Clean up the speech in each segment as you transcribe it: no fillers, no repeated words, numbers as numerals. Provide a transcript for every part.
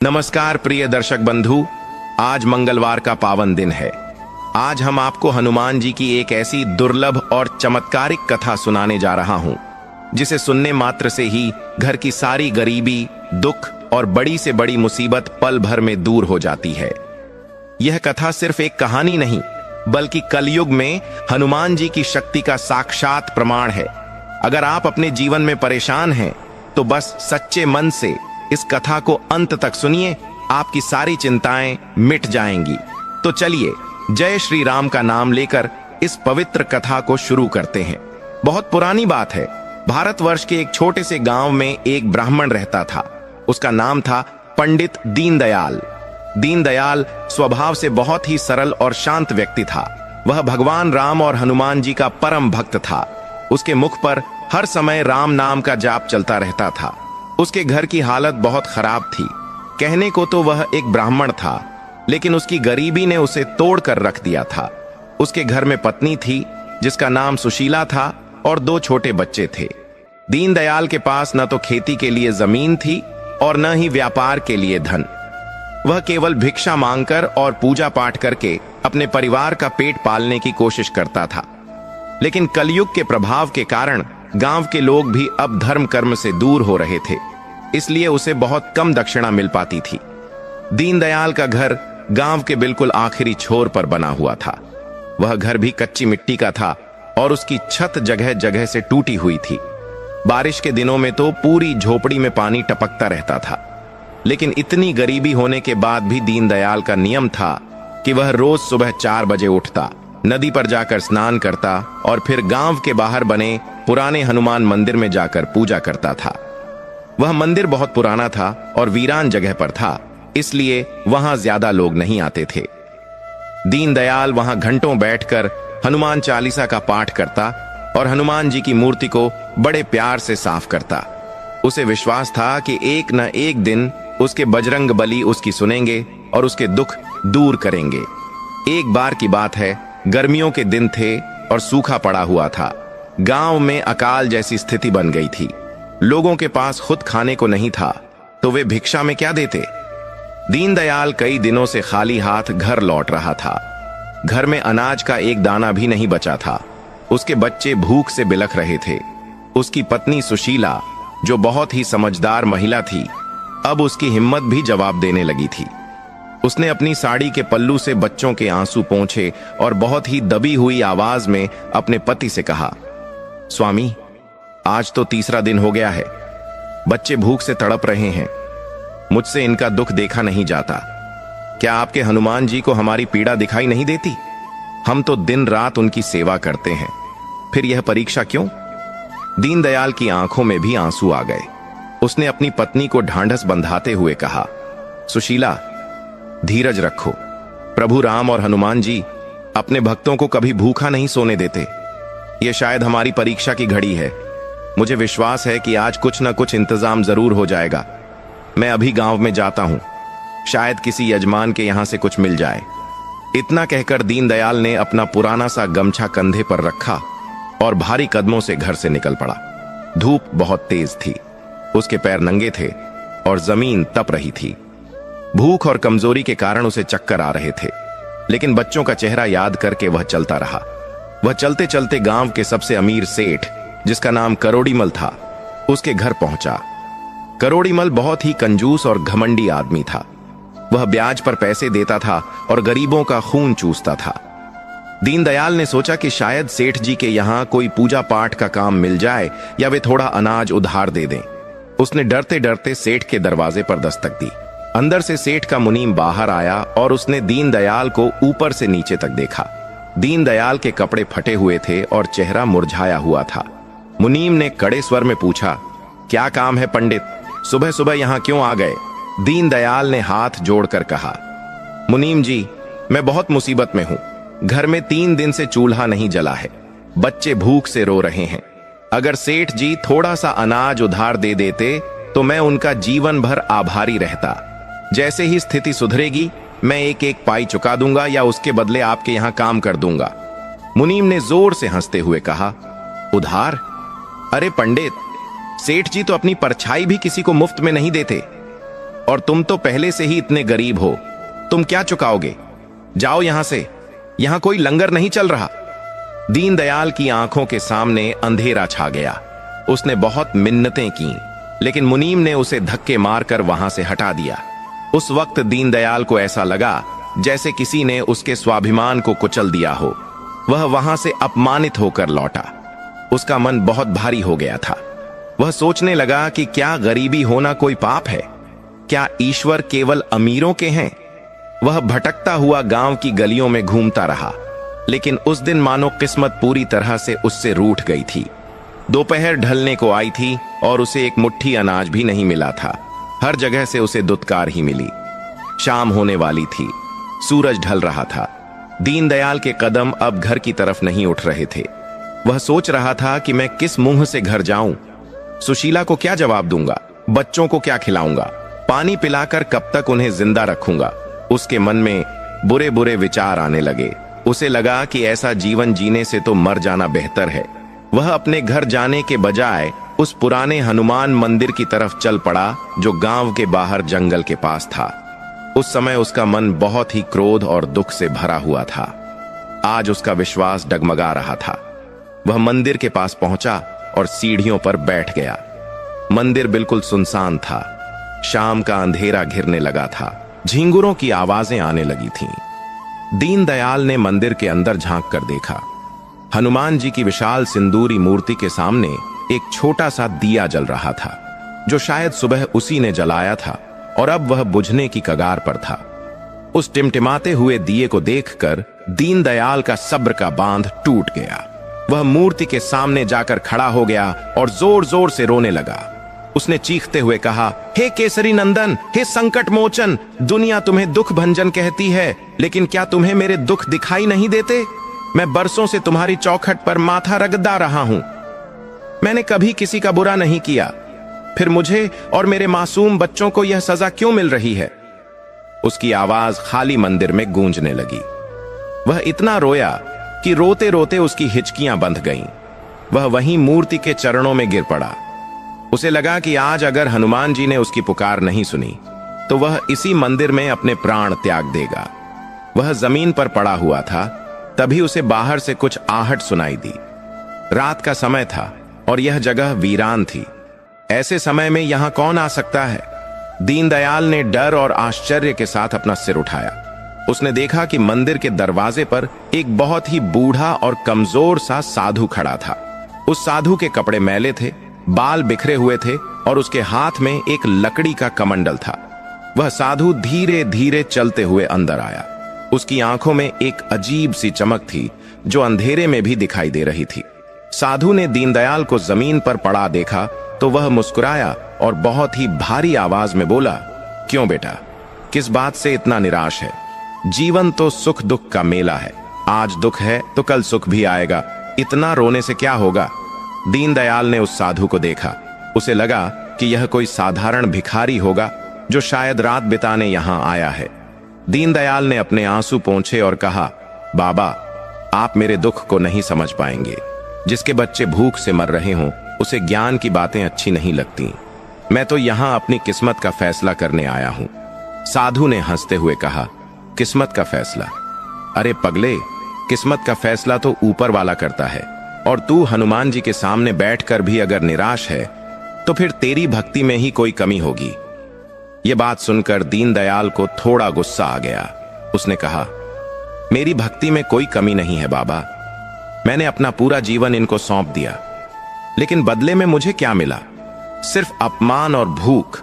नमस्कार प्रिय दर्शक बंधु, आज मंगलवार का पावन दिन है। आज हम आपको हनुमान जी की एक ऐसी दुर्लभ और चमत्कारिक कथा सुनाने जा रहा हूं, जिसे सुनने मात्र से ही घर की सारी गरीबी, दुख और बड़ी से बड़ी मुसीबत पल भर में दूर हो जाती है। यह कथा सिर्फ एक कहानी नहीं, बल्कि कलयुग में हनुमान जी की शक्ति का साक्षात प्रमाण है। अगर आप अपने जीवन में परेशान हैं, तो बस सच्चे मन से इस कथा को अंत तक सुनिए, आपकी सारी चिंताएं मिट जाएंगी। तो चलिए जय श्री राम का नाम लेकर इस पवित्र कथा को शुरू करते हैं। बहुत पुरानी बात है। भारतवर्ष के एक छोटे से गांव में एक ब्राह्मण रहता था। उसका नाम था पंडित दीनदयाल। दीनदयाल स्वभाव से बहुत ही सरल और शांत व्यक्ति था। वह भगवान राम और हनुमान जी का परम भक्त था। उसके मुख पर हर समय राम नाम का जाप चलता रहता था। उसके घर की हालत बहुत खराब थी। कहने को तो वह एक ब्राह्मण था, लेकिन उसकी गरीबी ने उसे तोड़कर रख दिया था। उसके घर में पत्नी थी जिसका नाम सुशीला था और 2 छोटे बच्चे थे। दीनदयाल के पास न तो खेती के लिए जमीन थी और न ही व्यापार के लिए धन। वह केवल भिक्षा मांगकर और पूजा पाठ करके अपने परिवार का पेट पालने की कोशिश करता था। लेकिन कलयुग के प्रभाव के कारण गांव के लोग भी अब धर्म कर्म से दूर हो रहे थे, इसलिए उसे बहुत कम दक्षिणा मिल पाती थी। दीनदयाल का घर गांव के बिल्कुल आखिरी छोर पर बना हुआ था। वह घर भी कच्ची मिट्टी का था और उसकी छत जगह जगह से टूटी हुई थी। बारिश के दिनों में तो पूरी झोपड़ी में पानी टपकता रहता था। लेकिन इतनी गरीबी होने के बाद भी दीनदयाल का नियम था कि वह रोज सुबह 4 बजे उठता, नदी पर जाकर स्नान करता और फिर गांव के बाहर बने पुराने हनुमान मंदिर में जाकर पूजा करता था। वह मंदिर बहुत पुराना था और वीरान जगह पर था, इसलिए वहां ज्यादा लोग नहीं आते थे। दीनदयाल वहां घंटों बैठकर हनुमान चालीसा का पाठ करता और हनुमान जी की मूर्ति को बड़े प्यार से साफ करता। उसे विश्वास था कि एक न एक दिन उसके बजरंग बली उसकी सुनेंगे और उसके दुख दूर करेंगे। एक बार की बात है, गर्मियों के दिन थे और सूखा पड़ा हुआ था। गांव में अकाल जैसी स्थिति बन गई थी। लोगों के पास खुद खाने को नहीं था, तो वे भिक्षा में क्या देते। दीनदयाल कई दिनों से खाली हाथ घर लौट रहा था। घर में अनाज का एक दाना भी नहीं बचा था। उसके बच्चे भूख से बिलख रहे थे। उसकी पत्नी सुशीला, जो बहुत ही समझदार महिला थी, अब उसकी हिम्मत भी जवाब देने लगी थी। उसने अपनी साड़ी के पल्लू से बच्चों के आंसू पोंछे और बहुत ही दबी हुई आवाज में अपने पति से कहा, स्वामी, आज तो 3रा दिन हो गया है। बच्चे भूख से तड़प रहे हैं। मुझसे इनका दुख देखा नहीं जाता। क्या आपके हनुमान जी को हमारी पीड़ा दिखाई नहीं देती? हम तो दिन रात उनकी सेवा करते हैं, फिर यह परीक्षा क्यों? दीनदयाल की आंखों में भी आंसू आ गए। उसने अपनी पत्नी को ढांढस बंधाते हुए कहा, सुशीला, धीरज रखो। प्रभु राम और हनुमान जी अपने भक्तों को कभी भूखा नहीं सोने देते। यह शायद हमारी परीक्षा की घड़ी है। मुझे विश्वास है कि आज कुछ न कुछ इंतजाम जरूर हो जाएगा। मैं अभी गांव में जाता हूं, शायद किसी यजमान के यहां से कुछ मिल जाए। इतना कहकर दीनदयाल ने अपना पुराना सा गमछा कंधे पर रखा और भारी कदमों से घर से निकल पड़ा। धूप बहुत तेज थी, उसके पैर नंगे थे और जमीन तप रही थी। भूख और कमजोरी के कारण उसे चक्कर आ रहे थे, लेकिन बच्चों का चेहरा याद करके वह चलता रहा। वह चलते चलते गांव के सबसे अमीर सेठ, जिसका नाम करोड़ीमल था, उसके घर पहुंचा। करोड़ीमल बहुत ही कंजूस और घमंडी आदमी था। वह ब्याज पर पैसे देता था और गरीबों का खून चूसता था। दीनदयाल ने सोचा कि शायद सेठ जी के यहां कोई पूजा पाठ का काम मिल जाए या वे थोड़ा अनाज उधार दे दें। उसने डरते डरते सेठ के दरवाजे पर दस्तक दी। अंदर से सेठ का मुनीम बाहर आया और उसने दीनदयाल को ऊपर से नीचे तक देखा। दीनदयाल के कपड़े फटे हुए थे और चेहरा मुरझाया हुआ था। मुनीम ने कड़े स्वर में पूछा, क्या काम है पंडित? सुबह सुबह यहां क्यों आ गए? दीनदयाल ने हाथ जोड़कर कहा, मुनीम जी, मैं बहुत मुसीबत में हूं। घर में 3 दिन से चूल्हा नहीं जला है। बच्चे भूख से रो रहे हैं। अगर सेठ जी थोड़ा सा अनाज उधार दे देते तो मैं उनका जीवन भर आभारी रहता। जैसे ही स्थिति सुधरेगी, मैं एक एक पाई चुका दूंगा या उसके बदले आपके यहां काम कर दूंगा। मुनीम ने जोर से हंसते हुए कहा, उधार? अरे पंडित, सेठ जी तो अपनी परछाई भी किसी को मुफ्त में नहीं देते। और तुम तो पहले से ही इतने गरीब हो, तुम क्या चुकाओगे? जाओ यहां से, यहां कोई लंगर नहीं चल रहा। दीनदयाल की आंखों के सामने अंधेरा छा गया। उसने बहुत मिन्नतें की, लेकिन मुनीम ने उसे धक्के मारकर वहां से हटा दिया। उस वक्त दीनदयाल को ऐसा लगा जैसे किसी ने उसके स्वाभिमान को कुचल दिया हो। वह वहां से अपमानित होकर लौटा। उसका मन बहुत भारी हो गया था। वह सोचने लगा कि क्या गरीबी होना कोई पाप है? क्या ईश्वर केवल अमीरों के हैं? वह भटकता हुआ गांव की गलियों में घूमता रहा, लेकिन उस दिन मानो किस्मत पूरी तरह से उससे रूठ गई थी। दोपहर ढलने को आई थी और उसे एक मुट्ठी अनाज भी नहीं मिला था। हर जगह से उसे दुत्कार ही मिली। शाम होने वाली थी, सूरज ढल रहा था। दीनदयाल के कदम अब घर की तरफ नहीं उठ रहे थे। वह सोच रहा था कि मैं किस मुंह से घर जाऊं? सुशीला को क्या जवाब दूंगा? बच्चों को क्या खिलाऊंगा? पानी पिलाकर कब तक उन्हें जिंदा रखूंगा? उसके मन में बुरे बुरे विचार आने लगे। उसे लगा कि ऐसा जीवन जीने से तो मर जाना बेहतर है। वह अपने घर जाने के बजाय उस पुराने हनुमान मंदिर की तरफ चल पड़ा, जो गांव के बाहर जंगल के पास था। उस समय उसका मन बहुत ही क्रोध और दुख से भरा हुआ था। आज उसका विश्वास डगमगा रहा था। वह मंदिर के पास पहुंचा और सीढ़ियों पर बैठ गया। मंदिर बिल्कुल सुनसान था। शाम का अंधेरा घिरने लगा था। झींगुरों की आवाजें आने लगी थीं। दीनदयाल ने मंदिर के अंदर झांक कर देखा। हनुमान जी की विशाल सिंदूरी मूर्ति के सामने एक छोटा सा दिया जल रहा था, जो शायद सुबह उसी ने जलाया था और अब वह बुझने की कगार पर था। उस टिमटिमाते हुए दिए को देखकर दीनदयाल का सब्र का बांध टूट गया। वह मूर्ति के सामने जाकर खड़ा हो गया और जोर जोर से रोने लगा। उसने चीखते हुए कहा, हे केसरी नंदन, हे संकट मोचन, दुनिया तुम्हें दुख भंजन कहती है, लेकिन क्या तुम्हें मेरे दुख दिखाई नहीं देते? मैं बरसों से तुम्हारी चौखट पर माथा रगड़ा रहा हूं। मैंने कभी किसी का बुरा नहीं किया, फिर मुझे और मेरे मासूम बच्चों को यह सजा क्यों मिल रही है? उसकी आवाज खाली मंदिर में गूंजने लगी। वह इतना रोया कि रोते रोते उसकी हिचकियां बंध गईं। वह वहीं मूर्ति के चरणों में गिर पड़ा। उसे लगा कि आज अगर हनुमान जी ने उसकी पुकार नहीं सुनी तो वह इसी मंदिर में अपने प्राण त्याग देगा। वह जमीन पर पड़ा हुआ था, तभी उसे बाहर से कुछ आहट सुनाई दी। रात का समय था और यह जगह वीरान थी। ऐसे समय में यहां कौन आ सकता है? दीनदयाल ने डर और आश्चर्य के साथ अपना सिर उठाया। उसने देखा कि मंदिर के दरवाजे पर एक बहुत ही बूढ़ा और कमजोर सा साधु खड़ा था। उस साधु के कपड़े मैले थे, बाल बिखरे हुए थे और उसके हाथ में एक लकड़ी का कमंडल था। वह साधु धीरे धीरे चलते हुए अंदर आया। उसकी आंखों में एक अजीब सी चमक थी, जो अंधेरे में भी दिखाई दे रही थी। साधु ने दीनदयाल को जमीन पर पड़ा देखा तो वह मुस्कुराया और बहुत ही भारी आवाज में बोला, क्यों बेटा, किस बात से इतना निराश है? जीवन तो सुख दुख का मेला है। आज दुख है तो कल सुख भी आएगा। इतना रोने से क्या होगा? दीनदयाल ने उस साधु को देखा। उसे लगा कि यह कोई साधारण भिखारी होगा जो शायद रात बिताने यहां आया है। दीनदयाल ने अपने आंसू पोंछे और कहा, बाबा, आप मेरे दुख को नहीं समझ पाएंगे। जिसके बच्चे भूख से मर रहे हों उसे ज्ञान की बातें अच्छी नहीं लगती। मैं तो यहां अपनी किस्मत का फैसला करने आया हूं। साधु ने हंसते हुए कहा, किस्मत का फैसला? अरे पगले, किस्मत का फैसला तो ऊपर वाला करता है, और तू हनुमान जी के सामने बैठकर भी अगर निराश है तो फिर तेरी भक्ति में ही कोई कमी होगी। यह बात सुनकर दीनदयाल को थोड़ा गुस्सा आ गया। उसने कहा, मेरी भक्ति में कोई कमी नहीं है बाबा। मैंने अपना पूरा जीवन इनको सौंप दिया, लेकिन बदले में मुझे क्या मिला? सिर्फ अपमान और भूख।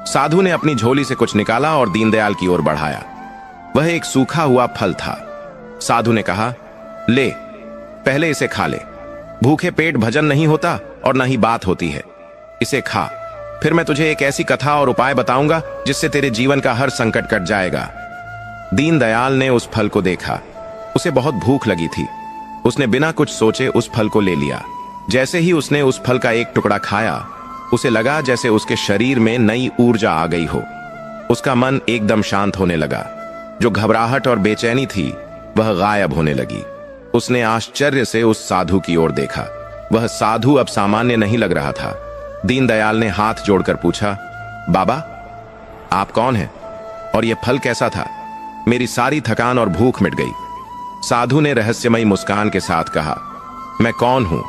साधु ने अपनी झोली से कुछ निकाला और दीनदयाल की ओर बढ़ाया। वह एक सूखा हुआ फल था। साधु ने कहा, ले, पहले इसे खा ले। भूखे पेट भजन नहीं होता और न ही बात होती है। इसे खा, फिर मैं तुझे एक ऐसी कथा और उपाय बताऊंगा जिससे तेरे जीवन का हर संकट कट जाएगा। दीनदयाल ने उस फल को देखा। उसे बहुत भूख लगी थी। उसने बिना कुछ सोचे उस फल को ले लिया। जैसे ही उसने उस फल का एक टुकड़ा खाया, उसे लगा जैसे उसके शरीर में नई ऊर्जा आ गई हो। उसका मन एकदम शांत होने लगा। जो घबराहट और बेचैनी थी वह गायब होने लगी। उसने आश्चर्य से उस साधु की ओर देखा। वह साधु अब सामान्य नहीं लग रहा था। दीनदयाल ने हाथ जोड़कर पूछा, बाबा, आप कौन हैं और यह फल कैसा था? मेरी सारी थकान और भूख मिट गई। साधु ने रहस्यमयी मुस्कान के साथ कहा, मैं कौन हूं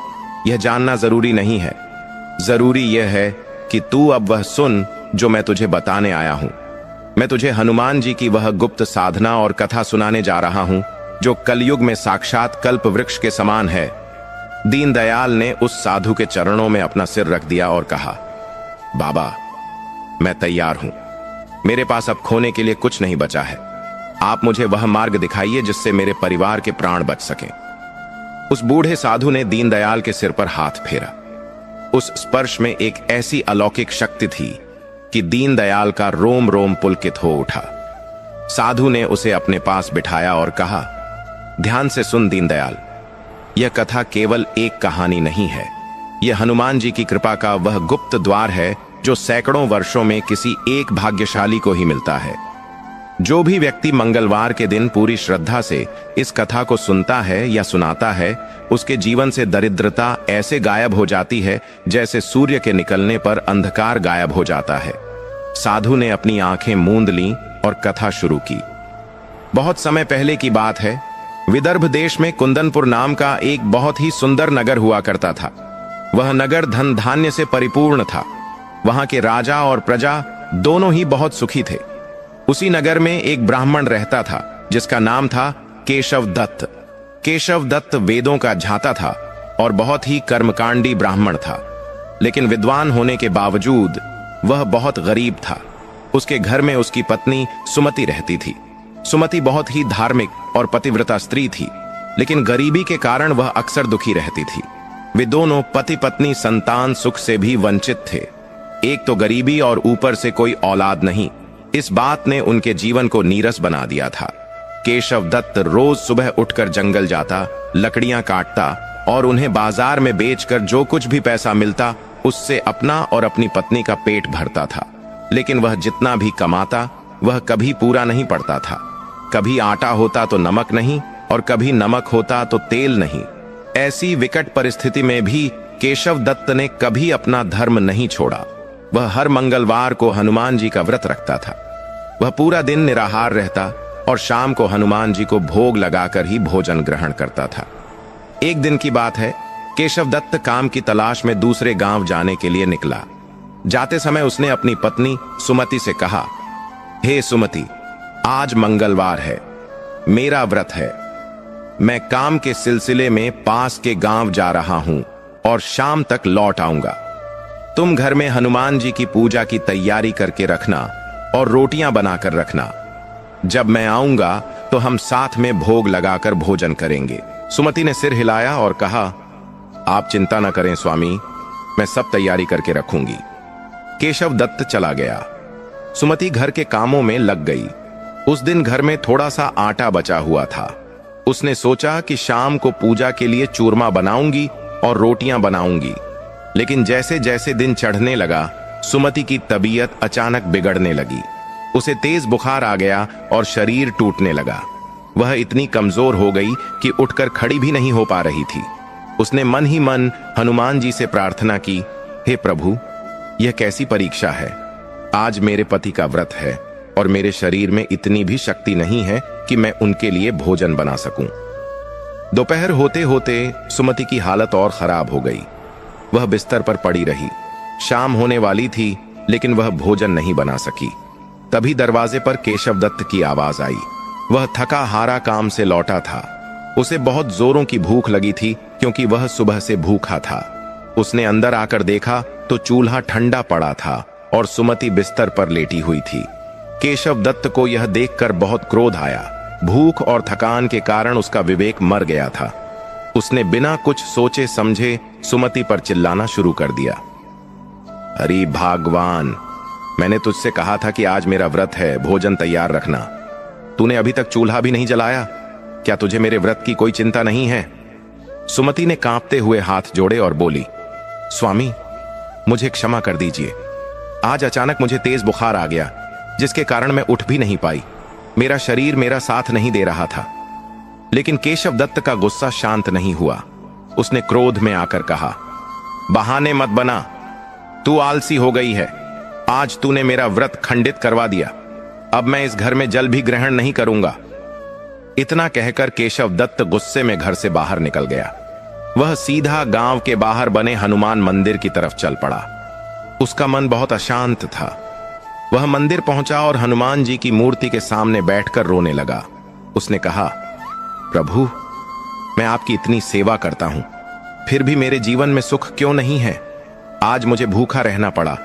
यह जानना जरूरी नहीं है। जरूरी यह है कि तू अब वह सुन जो मैं तुझे बताने आया हूं। मैं तुझे हनुमान जी की वह गुप्त साधना और कथा सुनाने जा रहा हूं जो कलयुग में साक्षात कल्प वृक्ष के समान है। दीनदयाल ने उस साधु के चरणों में अपना सिर रख दिया और कहा, बाबा, मैं तैयार हूं। मेरे पास अब खोने के लिए कुछ नहीं बचा है। आप मुझे वह मार्ग दिखाइए जिससे मेरे परिवार के प्राण बच सकें। उस बूढ़े साधु ने दीनदयाल के सिर पर हाथ फेरा। उस स्पर्श में एक ऐसी अलौकिक शक्ति थी कि दीनदयाल का रोम रोम पुलकित हो उठा। साधु ने उसे अपने पास बिठाया और कहा, ध्यान से सुन दीनदयाल, यह कथा केवल एक कहानी नहीं है। यह हनुमान जी की कृपा का वह गुप्त द्वार है जो सैकड़ों वर्षों में किसी एक भाग्यशाली को ही मिलता है। जो भी व्यक्ति मंगलवार के दिन पूरी श्रद्धा से इस कथा को सुनता है या सुनाता है, उसके जीवन से दरिद्रता ऐसे गायब हो जाती है जैसे सूर्य के निकलने पर अंधकार गायब हो जाता है। साधु ने अपनी आंखें मूंद लीं और कथा शुरू की। बहुत समय पहले की बात है। विदर्भ देश में कुंदनपुर नाम का एक बहुत ही सुंदर नगर हुआ करता था। वह नगर धन धान्य से परिपूर्ण था। वहां के राजा और प्रजा दोनों ही बहुत सुखी थे। उसी नगर में एक ब्राह्मण रहता था जिसका नाम था केशव दत्त। केशव दत्त वेदों का झांता था और बहुत ही कर्मकांडी ब्राह्मण था, लेकिन विद्वान होने के बावजूद वह बहुत गरीब था। उसके घर में उसकी पत्नी सुमति रहती थी। सुमति बहुत ही धार्मिक और पतिव्रता स्त्री थी, लेकिन गरीबी के कारण वह अक्सर दुखी रहती थी। वे दोनों पति पत्नी संतान सुख से भी वंचित थे। एक तो गरीबी और ऊपर से कोई औलाद नहीं। इस बात ने उनके जीवन को नीरस बना दिया था। केशव दत्त रोज सुबह उठकर जंगल जाता, लकड़ियां काटता और उन्हें बाजार में बेचकर जो कुछ भी पैसा मिलता उससे अपना और अपनी पत्नी का पेट भरता था। लेकिन वह जितना भी कमाता वह कभी पूरा नहीं पड़ता था। कभी आटा होता तो नमक नहीं और कभी नमक होता तो तेल नहीं। ऐसी विकट परिस्थिति में भी केशव दत्त ने कभी अपना धर्म नहीं छोड़ा। वह हर मंगलवार को हनुमान जी का व्रत रखता था। वह पूरा दिन निराहार रहता और शाम को हनुमान जी को भोग लगाकर ही भोजन ग्रहण करता था। एक दिन की बात है, केशव दत्त काम की तलाश में दूसरे गांव जाने के लिए निकला। जाते समय उसने अपनी पत्नी सुमति से कहा, हे सुमति, आज मंगलवार है, मेरा व्रत है। मैं काम के सिलसिले में पास के गांव जा रहा हूं और शाम तक लौट आऊंगा। तुम घर में हनुमान जी की पूजा की तैयारी करके रखना और रोटियां बनाकर रखना। जब मैं आऊंगा तो हम साथ में भोग लगाकर भोजन करेंगे। सुमति ने सिर हिलाया और कहा, आप चिंता न करें स्वामी, मैं सब तैयारी करके रखूंगी। केशव दत्त चला गया। सुमति घर के कामों में लग गई। उस दिन घर में थोड़ा सा आटा बचा हुआ था। उसने सोचा कि शाम को पूजा के लिए चूरमा बनाऊंगी और रोटियां बनाऊंगी। लेकिन जैसे जैसे दिन चढ़ने लगा, सुमति की तबीयत अचानक बिगड़ने लगी। उसे तेज बुखार आ गया और शरीर टूटने लगा। वह इतनी कमजोर हो गई कि उठकर खड़ी भी नहीं हो पा रही थी। उसने मन ही मन हनुमान जी से प्रार्थना की, हे प्रभु, यह कैसी परीक्षा है। आज मेरे पति का व्रत है और मेरे शरीर में इतनी भी शक्ति नहीं है कि मैं उनके लिए भोजन बना सकूं। दोपहर होते होते सुमति की हालत और खराब हो गई। वह बिस्तर पर पड़ी रही। शाम होने वाली थी, लेकिन वह भोजन नहीं बना सकी। तभी दरवाजे पर केशव दत्त की आवाज आई। वह थका हारा काम से लौटा था। उसे बहुत जोरों की भूख लगी थी क्योंकि वह सुबह से भूखा था। उसने अंदर आकर देखा तो चूल्हा ठंडा पड़ा था और सुमति बिस्तर पर लेटी हुई थी। केशव दत्त को यह देखकर बहुत क्रोध आया। भूख और थकान के कारण उसका विवेक मर गया था। उसने बिना कुछ सोचे समझे सुमति पर चिल्लाना शुरू कर दिया। अरे भगवान, मैंने तुझसे कहा था कि आज मेरा व्रत है, भोजन तैयार रखना। तूने अभी तक चूल्हा भी नहीं जलाया। क्या तुझे मेरे व्रत की कोई चिंता नहीं है? सुमति ने कांपते हुए हाथ जोड़े और बोली, स्वामी, मुझे क्षमा कर दीजिए। आज अचानक मुझे तेज बुखार आ गया, जिसके कारण मैं उठ भी नहीं पाई। मेरा शरीर मेरा साथ नहीं दे रहा था। लेकिन केशव दत्त का गुस्सा शांत नहीं हुआ। उसने क्रोध में आकर कहा, बहाने मत बना, तू आलसी हो गई है। आज तूने मेरा व्रत खंडित करवा दिया। अब मैं इस घर में जल भी ग्रहण नहीं करूंगा। इतना कहकर केशव दत्त गुस्से में घर से बाहर निकल गया। वह सीधा गांव के बाहर बने हनुमान मंदिर की तरफ चल पड़ा। उसका मन बहुत अशांत था। वह मंदिर पहुंचा और हनुमान जी की मूर्ति के सामने बैठकर रोने लगा। उसने कहा, प्रभु, मैं आपकी इतनी सेवा करता हूं, फिर भी मेरे जीवन में सुख क्यों नहीं है? आज मुझे भूखा रहना पड़ा।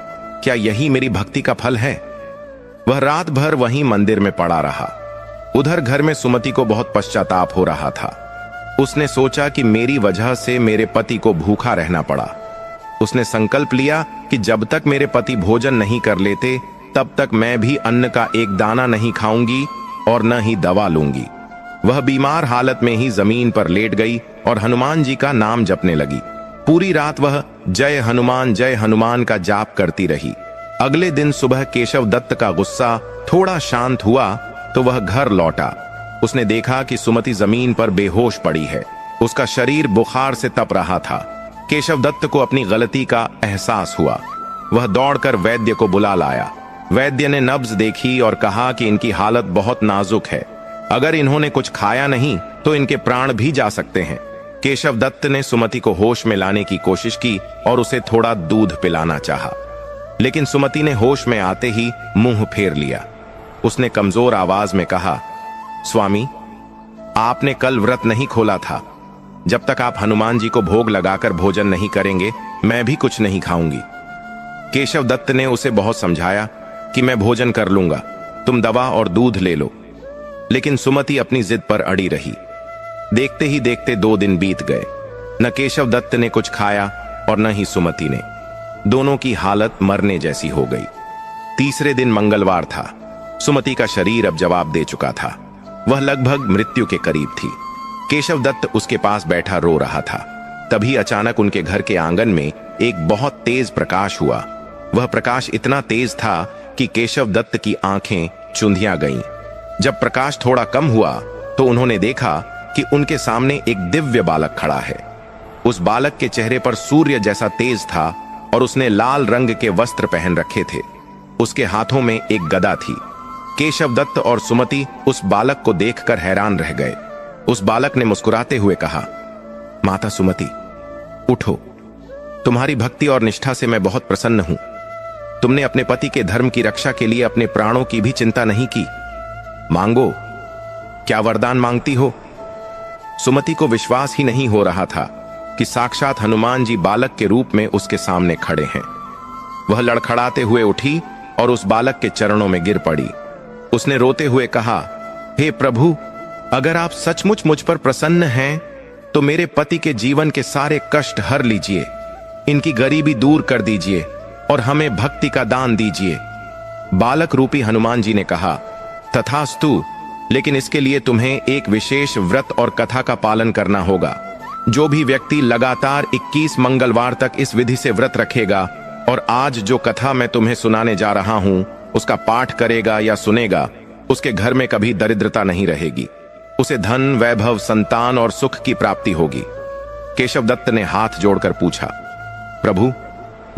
क्या यही मेरी भक्ति का फल है? वह रात भर वहीं मंदिर में पड़ा रहा। उधर घर में सुमति को बहुत पश्चाताप हो रहा था। उसने सोचा कि मेरी वजह से मेरे पति को भूखा रहना पड़ा। उसने संकल्प लिया कि जब तक मेरे पति भोजन नहीं कर लेते तब तक मैं भी अन्न का एक दाना नहीं खाऊंगी और न ही दवा लूंगी। वह बीमार हालत में ही जमीन पर लेट गई और हनुमान जी का नाम जपने लगी। पूरी रात वह जय हनुमान का जाप करती रही। अगले दिन सुबह केशव दत्त का गुस्सा थोड़ा शांत हुआ तो वह घर लौटा। उसने देखा कि सुमति जमीन पर बेहोश पड़ी है। उसका शरीर बुखार से तप रहा था। केशव दत्त को अपनी गलती का एहसास हुआ। वह दौड़कर वैद्य को बुला लाया। वैद्य ने नब्ज देखी और कहा कि इनकी हालत बहुत नाजुक है। अगर इन्होंने कुछ खाया नहीं तो इनके प्राण भी जा सकते हैं। केशव दत्त ने सुमति को होश में लाने की कोशिश की और उसे थोड़ा दूध पिलाना चाहा, लेकिन सुमति ने होश में आते ही मुंह फेर लिया। उसने कमजोर आवाज में कहा, स्वामी, आपने कल व्रत नहीं खोला था। जब तक आप हनुमान जी को भोग लगाकर भोजन नहीं करेंगे मैं भी कुछ नहीं खाऊंगी। केशव दत्त ने उसे बहुत समझाया कि मैं भोजन कर लूंगा, तुम दवा और दूध ले लो, लेकिन सुमति अपनी जिद पर अड़ी रही। देखते ही देखते 2 दिन बीत गए। न केशव दत्त ने कुछ खाया और न ही सुमति ने। दोनों की हालत मरने जैसी हो गई। तीसरे दिन मंगलवार था। सुमति का शरीर अब जवाब दे चुका था। वह लगभग मृत्यु के करीब थी। केशव दत्त उसके पास बैठा रो रहा था। तभी अचानक उनके घर के आंगन में एक बहुत तेज प्रकाश हुआ। वह प्रकाश इतना तेज था कि केशव दत्त की आंखें चुंधिया गईं। जब प्रकाश थोड़ा कम हुआ तो उन्होंने देखा कि उनके सामने एक दिव्य बालक खड़ा है। उस बालक के चेहरे पर सूर्य जैसा तेज था और उसने लाल रंग के वस्त्र पहन रखे थे। उसके हाथों में एक गदा थी। केशव दत्त और सुमति उस बालक को देखकर हैरान रह गए। उस बालक ने मुस्कुराते हुए कहा, माता सुमति, उठो। तुम्हारी भक्ति और निष्ठा से मैं बहुत प्रसन्न हूं। तुमने अपने पति के धर्म की रक्षा के लिए अपने प्राणों की भी चिंता नहीं की। मांगो, क्या वरदान मांगती हो? सुमति को विश्वास ही नहीं हो रहा था कि साक्षात हनुमान जी बालक के रूप में उसके सामने खड़े हैं। वह लड़खड़ाते हुए उठी और उस बालक के चरणों में गिर पड़ी। उसने रोते हुए कहा, हे प्रभु, अगर आप सचमुच मुझ पर प्रसन्न हैं तो मेरे पति के जीवन के सारे कष्ट हर लीजिए, इनकी गरीबी दूर कर दीजिए और हमें भक्ति का दान दीजिए। बालक रूपी हनुमान जी ने कहा, तथास्तु, लेकिन इसके लिए तुम्हें एक विशेष व्रत और कथा का पालन करना होगा। जो भी व्यक्ति लगातार 21 मंगलवार तक इस विधि से व्रत रखेगा और आज जो कथा मैं तुम्हें सुनाने जा रहा हूं उसका पाठ करेगा या सुनेगा, उसके घर में कभी दरिद्रता नहीं रहेगी। उसे धन, वैभव, संतान और सुख की प्राप्ति होगी। केशव दत्त ने हाथ जोड़कर पूछा, प्रभु,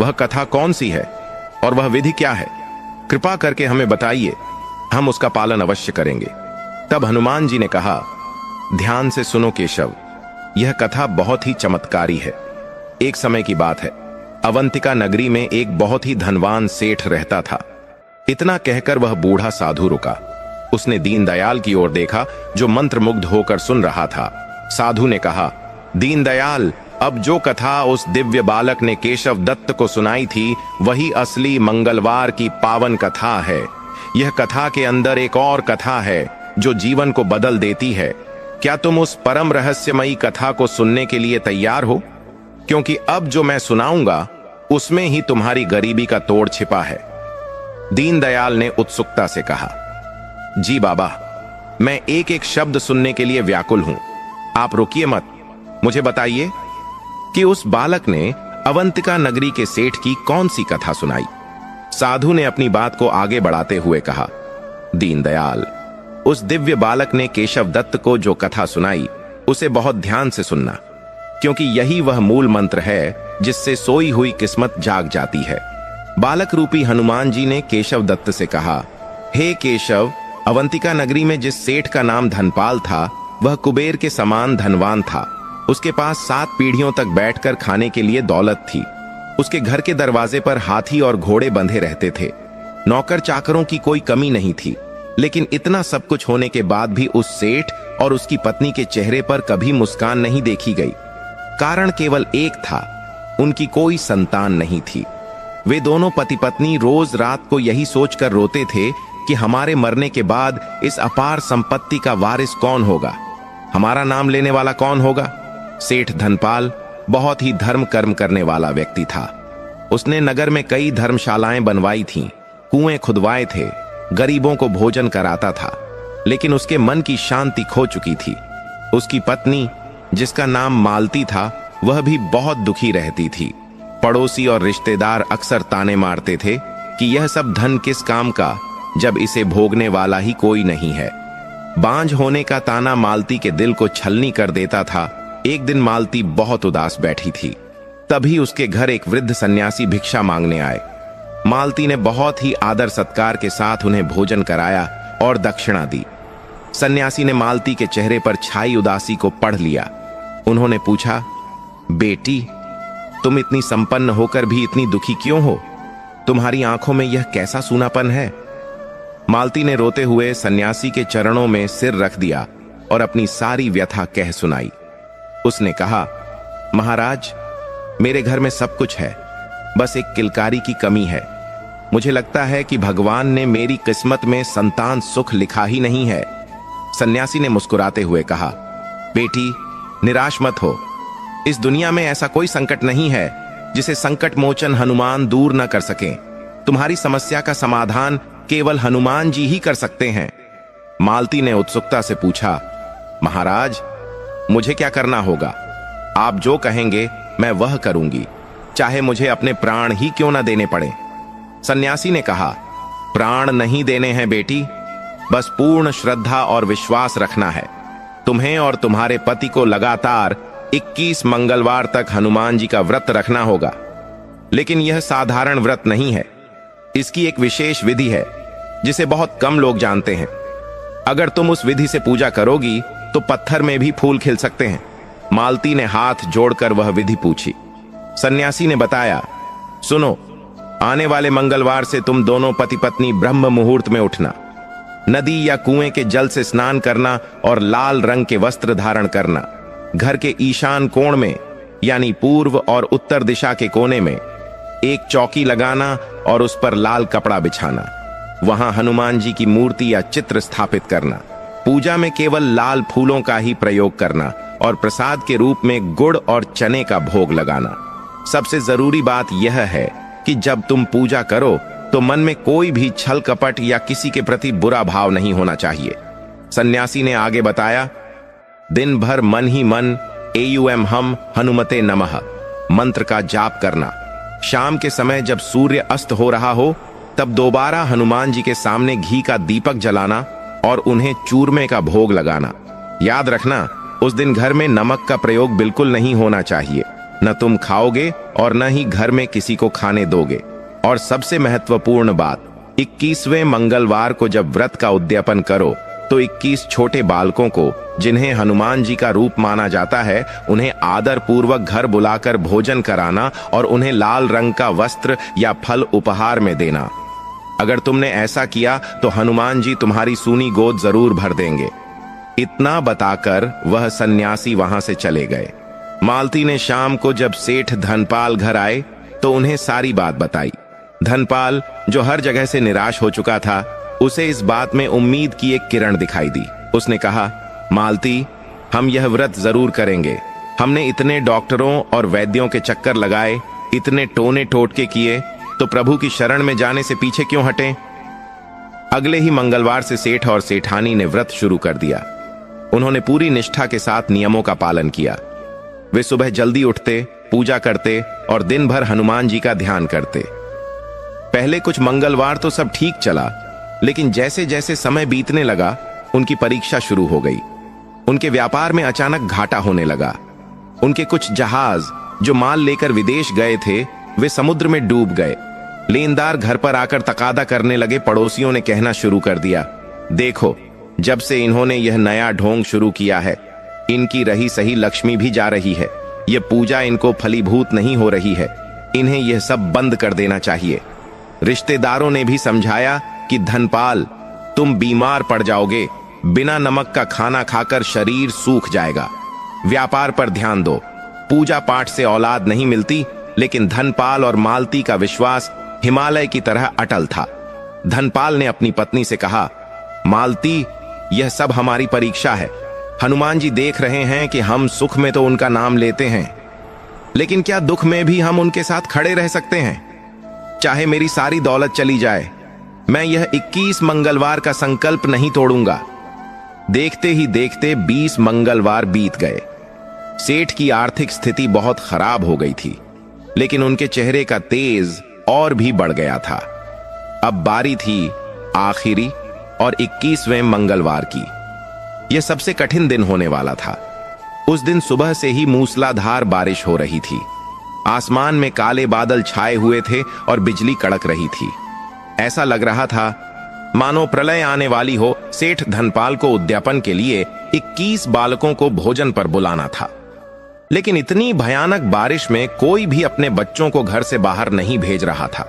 वह कथा कौन सी है और वह विधि क्या है? कृपा करके हमें बताइए, हम उसका पालन अवश्य करेंगे। तब हनुमान जी ने कहा, ध्यान से सुनो केशव, यह कथा बहुत ही चमत्कारी है। एक समय की बात है, अवंतिका नगरी में एक बहुत ही धनवान सेठ रहता था। इतना कहकर वह बूढ़ा साधु रुका। उसने दीनदयाल की ओर देखा जो मंत्रमुग्ध होकर सुन रहा था। साधु ने कहा, दीनदयाल, अब जो कथा उस दिव्य बालक ने केशव दत्त को सुनाई थी वही असली मंगलवार की पावन कथा है। यह कथा के अंदर एक और कथा है जो जीवन को बदल देती है। क्या तुम उस परम रहस्यमयी कथा को सुनने के लिए तैयार हो? क्योंकि अब जो मैं सुनाऊंगा उसमें ही तुम्हारी गरीबी का तोड़ छिपा है। दीनदयाल ने उत्सुकता से कहा, जी बाबा, मैं एक एक शब्द सुनने के लिए व्याकुल हूं। आप रुकिए मत, मुझे बताइए कि उस बालक ने अवंतिका नगरी के सेठ की कौन सी कथा सुनाई। साधु ने अपनी बात को आगे बढ़ाते हुए कहा, दीनदयाल, उस दिव्य बालक ने केशव दत्त को जो कथा सुनाई उसे बहुत ध्यान से सुनना, क्योंकि यही वह मूल मंत्र है जिससे सोई हुई किस्मत जाग जाती है। बालक रूपी हनुमान जी ने केशव दत्त से कहा, हे केशव, अवंतिका नगरी में जिस सेठ का नाम धनपाल था, वह कुबेर के समान धनवान था। उसके पास 7 पीढ़ियों तक बैठकर खाने के लिए दौलत थी। उसके घर के दरवाजे पर हाथी और घोड़े बंधे रहते थे। नौकर चाकरों की कोई कमी नहीं थी। लेकिन इतना सब कुछ होने के बाद भी उस सेठ और उसकी पत्नी के चेहरे पर कभी मुस्कान नहीं देखी गई। कारण केवल एक था, उनकी कोई संतान नहीं थी। वे दोनों पति पत्नी रोज रात को यही सोचकर रोते थे कि हमारे मरने के बाद इस अपार संपत्ति का वारिस कौन होगा, हमारा नाम लेने वाला कौन होगा। सेठ धनपाल बहुत ही धर्म कर्म करने वाला व्यक्ति था। उसने नगर में कई धर्मशालाएं बनवाई थीं, कुएं खुदवाए थे, गरीबों को भोजन कराता था। लेकिन उसके मन की शांति खो चुकी थी। उसकी पत्नी, जिसका नाम मालती था, वह भी बहुत दुखी रहती थी। पड़ोसी और रिश्तेदार अक्सर ताने मारते थे कि यह सब धन किस काम का, जब इसे भोगने वाला ही कोई नहीं है। बांझ होने का ताना मालती के दिल को छलनी कर देता था। एक दिन मालती बहुत उदास बैठी थी। तभी उसके घर एक वृद्ध सन्यासी भिक्षा मांगने आए। मालती ने बहुत ही आदर सत्कार के साथ उन्हें भोजन कराया और दक्षिणा दी। सन्यासी ने मालती के चेहरे पर छाई उदासी को पढ़ लिया। उन्होंने पूछा, बेटी, तुम इतनी संपन्न होकर भी इतनी दुखी क्यों हो? तुम्हारी आंखों में यह कैसा सूनापन है? मालती ने रोते हुए सन्यासी के चरणों में सिर रख दिया और अपनी सारी व्यथा कह सुनाई। उसने कहा, महाराज, मेरे घर में सब कुछ है, बस एक किलकारी की कमी है। मुझे लगता है कि भगवान ने मेरी किस्मत में संतान सुख लिखा ही नहीं है। सन्यासी ने मुस्कुराते हुए कहा, बेटी, निराश मत हो। इस दुनिया में ऐसा कोई संकट नहीं है जिसे संकट मोचन हनुमान दूर न कर सकें। तुम्हारी समस्या का समाधान केवल हनुमान जी ही कर सकते हैं। मालती ने उत्सुकता से पूछा, महाराज, मुझे क्या करना होगा? आप जो कहेंगे मैं वह करूंगी, चाहे मुझे अपने प्राण ही क्यों न देने पड़े। सन्यासी ने कहा, प्राण नहीं देने हैं बेटी, बस पूर्ण श्रद्धा और विश्वास रखना है। तुम्हें और तुम्हारे पति को लगातार 21 मंगलवार तक हनुमान जी का व्रत रखना होगा। लेकिन यह साधारण व्रत नहीं है, इसकी एक विशेष विधि है जिसे बहुत कम लोग जानते हैं। अगर तुम उस विधि से पूजा करोगी तो पत्थर में भी फूल खिल सकते हैं। मालती ने हाथ जोड़कर वह विधि पूछी। सन्यासी ने बताया, सुनो, आने वाले मंगलवार से तुम दोनों पति पत्नी ब्रह्म मुहूर्त में उठना, नदी या कुएं के जल से स्नान करना और लाल रंग के वस्त्र धारण करना। घर के ईशान कोण में, यानी पूर्व और उत्तर दिशा के कोने में, एक चौकी लगाना और उस पर लाल कपड़ा बिछाना। वहां हनुमान जी की मूर्ति या चित्र स्थापित करना। पूजा में केवल लाल फूलों का ही प्रयोग करना और प्रसाद के रूप में गुड़ और चने का भोग लगाना। सबसे जरूरी बात यह है कि जब तुम पूजा करो तो मन में कोई भी छल कपट या किसी के प्रति बुरा भाव नहीं होना चाहिए। सन्यासी ने आगे बताया, दिन भर मन ही मन एयुएम हम हनुमते नमः मंत्र का जाप करना। शाम के समय जब सूर्य अस्त हो रहा हो तब दोबारा हनुमान जी के सामने घी का दीपक जलाना और उन्हें चूरमे का भोग लगाना। याद रखना, उस दिन घर में नमक का प्रयोग बिल्कुल नहीं होना चाहिए। न तुम खाओगे और न ही घर में किसी को खाने दोगे। और सबसे महत्वपूर्ण बात, 21वें मंगलवार को जब व्रत का उद्यापन करो तो 21 छोटे बालकों को, जिन्हें हनुमान जी का रूप माना जाता है, उन्हें आदर पूर्वक घर बुलाकर भोजन कराना और उन्हें लाल रंग का वस्त्र या फल उपहार में देना। अगर तुमने ऐसा किया तो हनुमान जी तुम्हारी सूनी गोद जरूर भर देंगे। इतना बताकर वह सन्यासी वहां से चले गए। मालती ने शाम को जब सेठ धनपाल घर आए तो उन्हें सारी बात बताई। धनपाल, जो हर जगह से निराश हो चुका था, उसे इस बात में उम्मीद की एक किरण दिखाई दी। उसने कहा, मालती, हम यह व्रत जरूर करेंगे। हमने इतने डॉक्टरों और वैद्यों के चक्कर लगाए, इतने टोने टोटके किए, तो प्रभु की शरण में जाने से पीछे क्यों हटें? अगले ही मंगलवार से सेठ और सेठानी ने व्रत शुरू कर दिया। उन्होंने पूरी निष्ठा के साथ नियमों का पालन किया। वे सुबह जल्दी उठते, पूजा करते और दिन भर हनुमान जी का ध्यान करते। पहले कुछ मंगलवार तो सब ठीक चला, लेकिन जैसे जैसे समय बीतने लगा उनकी परीक्षा शुरू हो गई। उनके व्यापार में अचानक घाटा होने लगा। उनके कुछ जहाज जो माल लेकर विदेश गए थे, वे समुद्र में डूब गए। लेनदार घर पर आकर तकादा करने लगे। पड़ोसियों ने कहना शुरू कर दिया, देखो, जब से इन्होंने यह नया ढोंग शुरू किया है, इनकी रही सही लक्ष्मी भी जा रही है। यह पूजा इनको फलीभूत नहीं हो रही है। इन्हें यह सब बंद कर देना चाहिए। रिश्तेदारों ने भी समझाया कि धनपाल, तुम बीमार पड़ जाओगे। बिना नमक का खाना खाकर शरीर सूख जाएगा। व्यापार पर ध्यान दो। पूजा पाठ से औलाद नहीं मिलती, लेकिन धनपाल और मालती का विश्वास हिमालय की तरह अटल था। धनपाल ने अपनी पत्नी से कहा, मालती, यह सब हमारी परीक्षा है। हनुमान जी देख रहे हैं कि हम सुख में तो उनका नाम लेते हैं, लेकिन क्या दुख में भी हम उनके साथ खड़े रह सकते हैं? चाहे मेरी सारी दौलत चली जाए, मैं यह 21 मंगलवार का संकल्प नहीं तोड़ूंगा। देखते ही देखते 20 मंगलवार बीत गए। सेठ की आर्थिक स्थिति बहुत खराब हो गई थी, लेकिन उनके चेहरे का तेज और भी बढ़ गया था। अब बारी थी आखिरी और 21वें मंगलवार की। यह सबसे कठिन दिन होने वाला था। उस दिन सुबह से ही मूसलाधार बारिश हो रही थी। आसमान में काले बादल छाए हुए थे और बिजली कड़क रही थी। ऐसा लग रहा था मानो प्रलय आने वाली हो। सेठ धनपाल को उद्यापन के लिए 21 बालकों को भोजन पर बुलाना था, लेकिन इतनी भयानक बारिश में कोई भी अपने बच्चों को घर से बाहर नहीं भेज रहा था।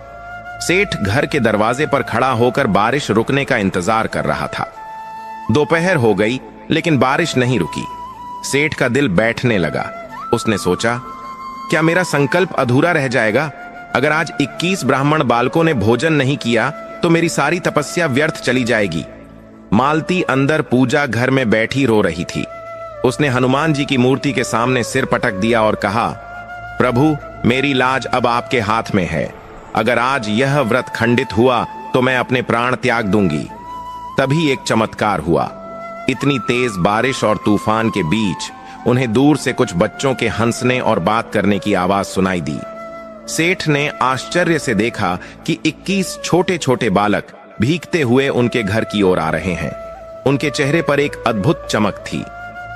सेठ घर के दरवाजे पर खड़ा होकर बारिश रुकने का इंतजार कर रहा था। दोपहर हो गई, लेकिन बारिश नहीं रुकी। सेठ का दिल बैठने लगा। उसने सोचा, क्या मेरा संकल्प अधूरा रह जाएगा? अगर आज 21 ब्राह्मण बालकों ने भोजन नहीं किया तो मेरी सारी तपस्या व्यर्थ चली जाएगी। मालती अंदर पूजा घर में बैठी रो रही थी। उसने हनुमान जी की मूर्ति के सामने सिर पटक दिया और कहा, प्रभु, मेरी लाज अब आपके हाथ में है। अगर आज यह व्रत खंडित हुआ तो मैं अपने प्राण त्याग दूंगी। तभी एक चमत्कार हुआ। इतनी तेज बारिश और तूफान के बीच उन्हें दूर से कुछ बच्चों के हंसने और बात करने की आवाज सुनाई दी। सेठ ने आश्चर्य से देखा कि 21 छोटे छोटे बालक भीगते हुए उनके घर की ओर आ रहे हैं। उनके चेहरे पर एक अद्भुत चमक थी।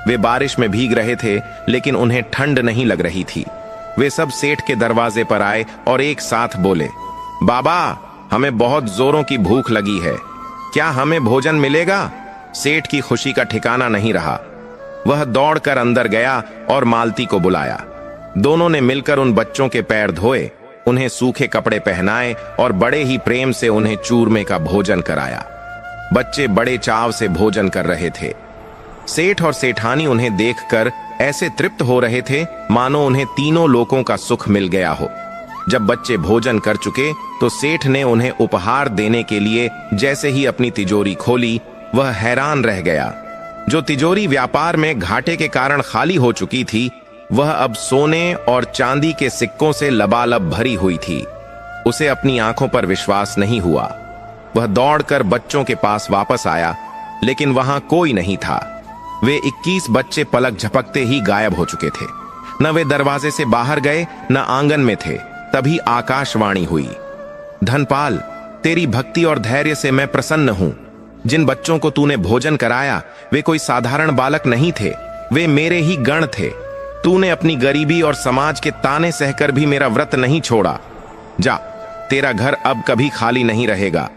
वे बारिश में भीग रहे थे, लेकिन उन्हें ठंड नहीं लग रही थी। वे सब सेठ के दरवाजे पर आए और एक साथ बोले, बाबा, हमें बहुत जोरों की भूख लगी है, क्या हमें भोजन मिलेगा? सेठ की खुशी का ठिकाना नहीं रहा। वह दौड़कर अंदर गया और मालती को बुलाया। दोनों ने मिलकर उन बच्चों के पैर धोए, उन्हें सूखे कपड़े पहनाए और बड़े ही प्रेम से उन्हें चूरमे का भोजन कराया। बच्चे बड़े चाव से भोजन कर रहे थे। सेठ और सेठानी उन्हें देखकर ऐसे तृप्त हो रहे थे मानो उन्हें तीनों लोकों का सुख मिल गया हो। जब बच्चे भोजन कर चुके तो सेठ ने उन्हें उपहार देने के लिए जैसे ही अपनी तिजोरी खोली, वह हैरान रह गया। जो तिजोरी व्यापार में घाटे के कारण खाली हो चुकी थी, वह अब सोने और चांदी के सिक्कों से लबालब भरी हुई थी। उसे अपनी आंखों पर विश्वास नहीं हुआ। वह दौड़कर बच्चों के पास वापस आया, लेकिन वहां कोई नहीं था। वे 21 बच्चे पलक झपकते ही गायब हो चुके थे। न वे दरवाजे से बाहर गए, न आंगन में थे। तभी आकाशवाणी हुई, धनपाल, तेरी भक्ति और धैर्य से मैं प्रसन्न हूं। जिन बच्चों को तूने भोजन कराया, वे कोई साधारण बालक नहीं थे, वे मेरे ही गण थे। तूने अपनी गरीबी और समाज के ताने सहकर भी मेरा व्रत नहीं छोड़ा। जा, तेरा घर अब कभी खाली नहीं रहेगा।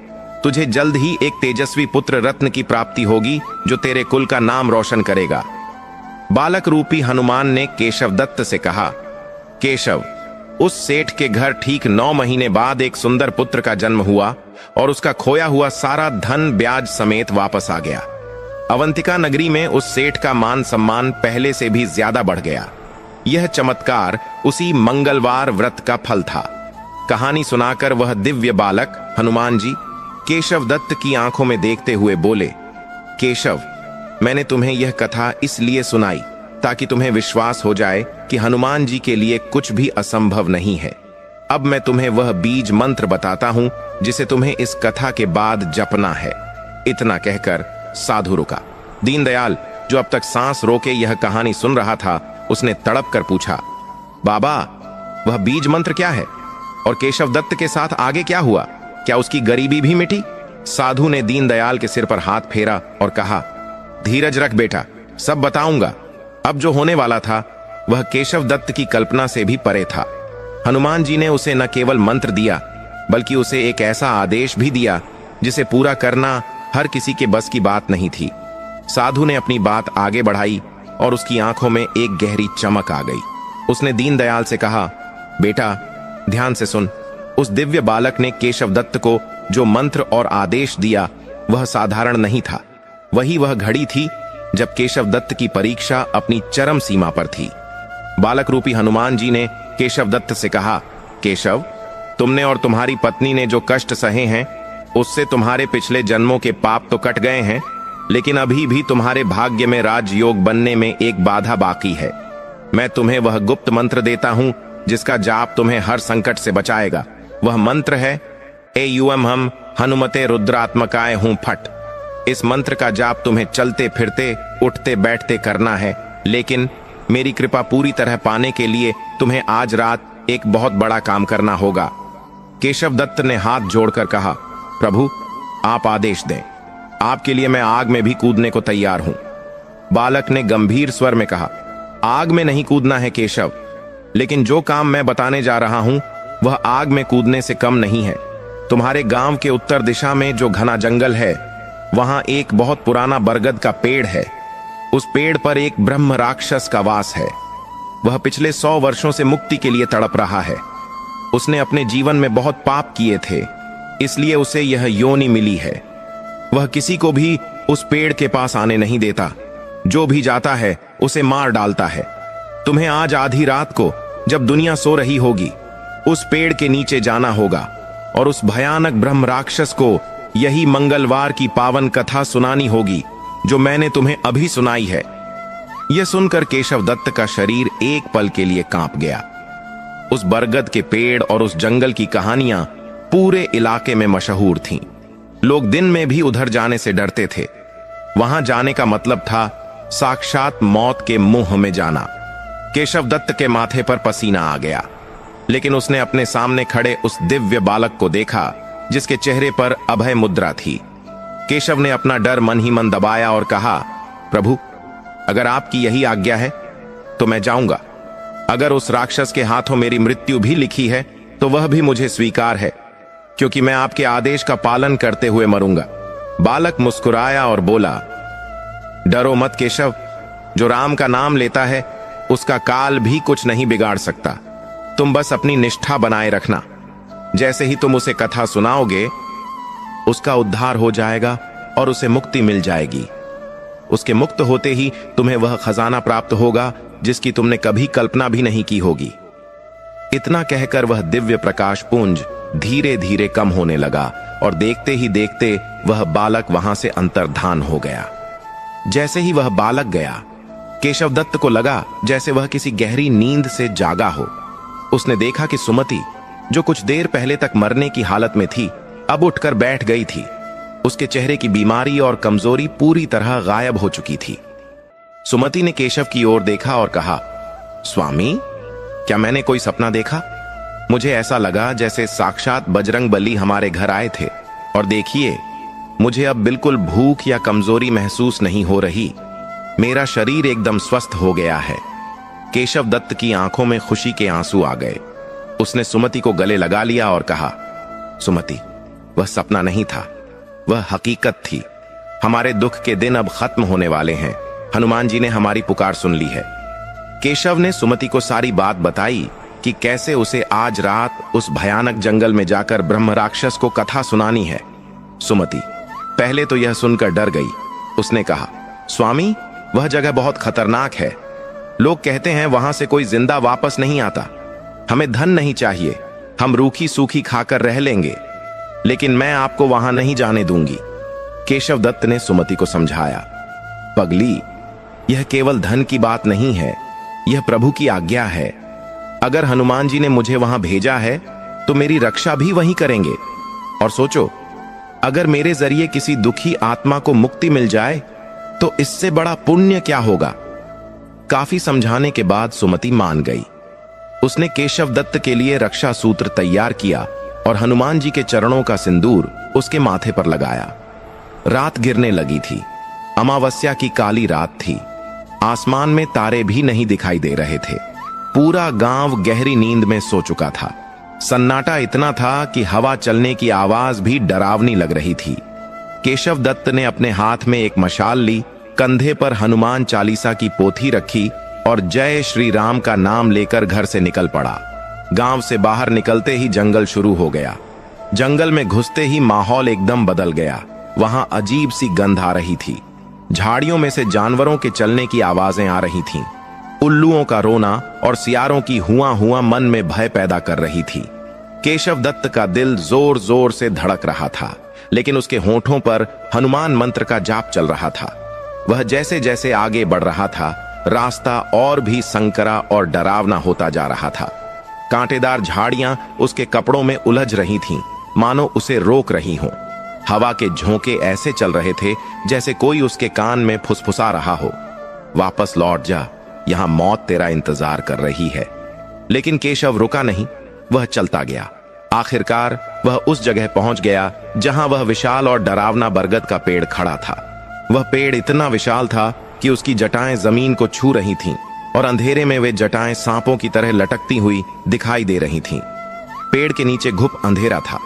तुझे जल्द ही एक तेजस्वी पुत्र रत्न की प्राप्ति होगी, जो तेरे कुल का नाम रोशन करेगा। बालक रूपी हनुमान ने केशव दत्त से कहा, केशव, उस सेठ के घर ठीक 9 महीने बाद एक सुंदर पुत्र का जन्म हुआ और उसका खोया हुआ सारा धन ब्याज समेत वापस आ गया। अवंतिका नगरी में उस सेठ का मान सम्मान पहले से भी ज्यादा बढ़ गया। यह चमत्कार उसी मंगलवार व्रत का फल था। कहानी सुनाकर वह दिव्य बालक हनुमान जी केशव दत्त की आंखों में देखते हुए बोले, केशव, मैंने तुम्हें यह कथा इसलिए सुनाई ताकि तुम्हें विश्वास हो जाए कि हनुमान जी के लिए कुछ भी असंभव नहीं है। अब मैं तुम्हें वह बीज मंत्र बताता हूं जिसे तुम्हें इस कथा के बाद जपना है। इतना कहकर साधु रुका। दीनदयाल, जो अब तक सांस रोके यह कहानी सुन रहा था, उसने तड़प कर पूछा, बाबा, वह बीज मंत्र क्या है? और केशव दत्त के साथ आगे क्या हुआ? क्या उसकी गरीबी भी मिटी? साधु ने दीनदयाल के सिर पर हाथ फेरा और कहा, धीरज रख बेटा, सब बताऊंगा। अब जो होने वाला था वह केशव दत्त की कल्पना से भी परे था। हनुमान जी ने उसे न केवल मंत्र दिया, बल्कि उसे एक ऐसा आदेश भी दिया जिसे पूरा करना हर किसी के बस की बात नहीं थी। साधु ने अपनी बात आगे बढ़ाई और उसकी आंखों में एक गहरी चमक आ गई। उसने दीनदयाल से कहा, बेटा ध्यान से सुन। उस दिव्य बालक ने केशव दत्त को जो मंत्र और आदेश दिया वह साधारण नहीं था। वही वह घड़ी थी जब केशव दत्त की परीक्षा अपनी चरम सीमा पर थी। बालक रूपी हनुमान जी ने केशव दत्त से कहा, केशव, तुमने और तुम्हारी पत्नी ने जो कष्ट सहे हैं उससे तुम्हारे पिछले जन्मों के पाप तो कट गए हैं, लेकिन अभी भी तुम्हारे भाग्य में राजयोग बनने में एक बाधा बाकी है। मैं तुम्हें वह गुप्त मंत्र देता हूं जिसका जाप तुम्हें हर संकट से बचाएगा। वह मंत्र है एयूएम हम हनुमते रुद्रात्मकाय हूं फट। इस मंत्र का जाप तुम्हें चलते फिरते उठते बैठते करना है, लेकिन मेरी कृपा पूरी तरह पाने के लिए तुम्हें आज रात एक बहुत बड़ा काम करना होगा। केशव दत्त ने हाथ जोड़कर कहा, प्रभु आप आदेश दें, आपके लिए मैं आग में भी कूदने को तैयार हूं। बालक ने गंभीर स्वर में कहा, आग में नहीं कूदना है केशव, लेकिन जो काम मैं बताने जा रहा हूं वह आग में कूदने से कम नहीं है। तुम्हारे गांव के उत्तर दिशा में जो घना जंगल है वहां एक बहुत पुराना बरगद का पेड़ है। उस पेड़ पर एक ब्रह्म राक्षस का वास है। वह पिछले 100 वर्षों से मुक्ति के लिए तड़प रहा है। उसने अपने जीवन में बहुत पाप किए थे, इसलिए उसे यह योनि मिली है। वह किसी को भी उस पेड़ के पास आने नहीं देता। जो भी जाता है उसे मार डालता है। तुम्हें आज आधी रात को जब दुनिया सो रही होगी उस पेड़ के नीचे जाना होगा और उस भयानक ब्रह्म राक्षस को यही मंगलवार की पावन कथा सुनानी होगी जो मैंने तुम्हें अभी सुनाई है। यह सुनकर केशव दत्त का शरीर एक पल के लिए कांप गया। उस बरगद के पेड़ और उस जंगल की कहानियां पूरे इलाके में मशहूर थीं। लोग दिन में भी उधर जाने से डरते थे। वहां जाने का मतलब था साक्षात मौत के मुंह में जाना। केशव दत्त के माथे पर पसीना आ गया, लेकिन उसने अपने सामने खड़े उस दिव्य बालक को देखा जिसके चेहरे पर अभय मुद्रा थी। केशव ने अपना डर मन ही मन दबाया और कहा, प्रभु अगर आपकी यही आज्ञा है तो मैं जाऊंगा। अगर उस राक्षस के हाथों मेरी मृत्यु भी लिखी है तो वह भी मुझे स्वीकार है, क्योंकि मैं आपके आदेश का पालन करते हुए मरूंगा। बालक मुस्कुराया और बोला, डरो मत केशव, जो राम का नाम लेता है उसका काल भी कुछ नहीं बिगाड़ सकता। तुम बस अपनी निष्ठा बनाए रखना। जैसे ही तुम उसे कथा सुनाओगे उसका उद्धार हो जाएगा और उसे मुक्ति मिल जाएगी। उसके मुक्त होते ही तुम्हें वह खजाना प्राप्त होगा जिसकी तुमने कभी कल्पना भी नहीं की होगी। इतना कहकर वह दिव्य प्रकाश पुंज धीरे धीरे कम होने लगा और देखते ही देखते वह बालक वहां से अंतर्धान हो गया। जैसे ही वह बालक गया, केशव दत्त को लगा जैसे वह किसी गहरी नींद से जागा हो। उसने देखा कि सुमति, जो कुछ देर पहले तक मरने की हालत में थी, अब उठकर बैठ गई थी। उसके चेहरे की बीमारी और कमजोरी पूरी तरह गायब हो चुकी थी। सुमति ने केशव की ओर देखा और कहा, स्वामी, क्या मैंने कोई सपना देखा? मुझे ऐसा लगा जैसे साक्षात बजरंगबली हमारे घर आए थे, और देखिए मुझे अब बिल्कुल भूख या कमजोरी महसूस नहीं हो रही। मेरा शरीर एकदम स्वस्थ हो गया है। केशव दत्त की आंखों में खुशी के आंसू आ गए। उसने सुमति को गले लगा लिया और कहा, सुमति, वह सपना नहीं था, वह हकीकत थी। हमारे दुख के दिन अब खत्म होने वाले हैं। हनुमान जी ने हमारी पुकार सुन ली है। केशव ने सुमति को सारी बात बताई कि कैसे उसे आज रात उस भयानक जंगल में जाकर ब्रह्म राक्षस को कथा सुनानी है। सुमति पहले तो यह सुनकर डर गई। उसने कहा, स्वामी, वह जगह बहुत खतरनाक है। लोग कहते हैं वहां से कोई जिंदा वापस नहीं आता। हमें धन नहीं चाहिए, हम रूखी सूखी खाकर रह लेंगे, लेकिन मैं आपको वहां नहीं जाने दूंगी। केशव दत्त ने सुमति को समझाया, पगली, यह केवल धन की बात नहीं है, यह प्रभु की आज्ञा है। अगर हनुमान जी ने मुझे वहां भेजा है तो मेरी रक्षा भी वही करेंगे। और सोचो, अगर मेरे जरिए किसी दुखी आत्मा को मुक्ति मिल जाए तो इससे बड़ा पुण्य क्या होगा। काफी समझाने के बाद सुमति मान गई। उसने केशव दत्त के लिए रक्षा सूत्र तैयार किया और हनुमान जी के चरणों का सिंदूर उसके माथे पर लगाया। रात गिरने लगी थी। अमावस्या की काली रात थी। आसमान में तारे भी नहीं दिखाई दे रहे थे। पूरा गांव गहरी नींद में सो चुका था। सन्नाटा इतना था कि हवा चलने की आवाज भी डरावनी लग रही थी। केशव दत्त ने अपने हाथ में एक मशाल ली, कंधे पर हनुमान चालीसा की पोथी रखी और जय श्री राम का नाम लेकर घर से निकल पड़ा। गांव से बाहर निकलते ही जंगल शुरू हो गया। जंगल में घुसते ही माहौल एकदम बदल गया। वहां अजीब सी गंध आ रही थी। झाड़ियों में से जानवरों के चलने की आवाजें आ रही थीं। उल्लुओं का रोना और सियारों की हुआ हुआ मन में भय पैदा कर रही थी। केशव दत्त का दिल जोर जोर से धड़क रहा था, लेकिन उसके होठों पर हनुमान मंत्र का जाप चल रहा था। वह जैसे जैसे आगे बढ़ रहा था, रास्ता और भी संकरा और डरावना होता जा रहा था। कांटेदार झाड़ियां उसके कपड़ों में उलझ रही थीं, मानो उसे रोक रही हों। हवा के झोंके ऐसे चल रहे थे जैसे कोई उसके कान में फुसफुसा रहा हो, वापस लौट जा, यहां मौत तेरा इंतजार कर रही है। लेकिन केशव रुका नहीं, वह चलता गया। आखिरकार वह उस जगह पहुंच गया जहां वह विशाल और डरावना बरगद का पेड़ खड़ा था। वह पेड़ इतना विशाल था कि उसकी जटाएं जमीन को छू रही थीं और अंधेरे में वे जटाएं सांपों की तरह लटकती हुई दिखाई दे रही थीं। पेड़ के नीचे घुप अंधेरा था।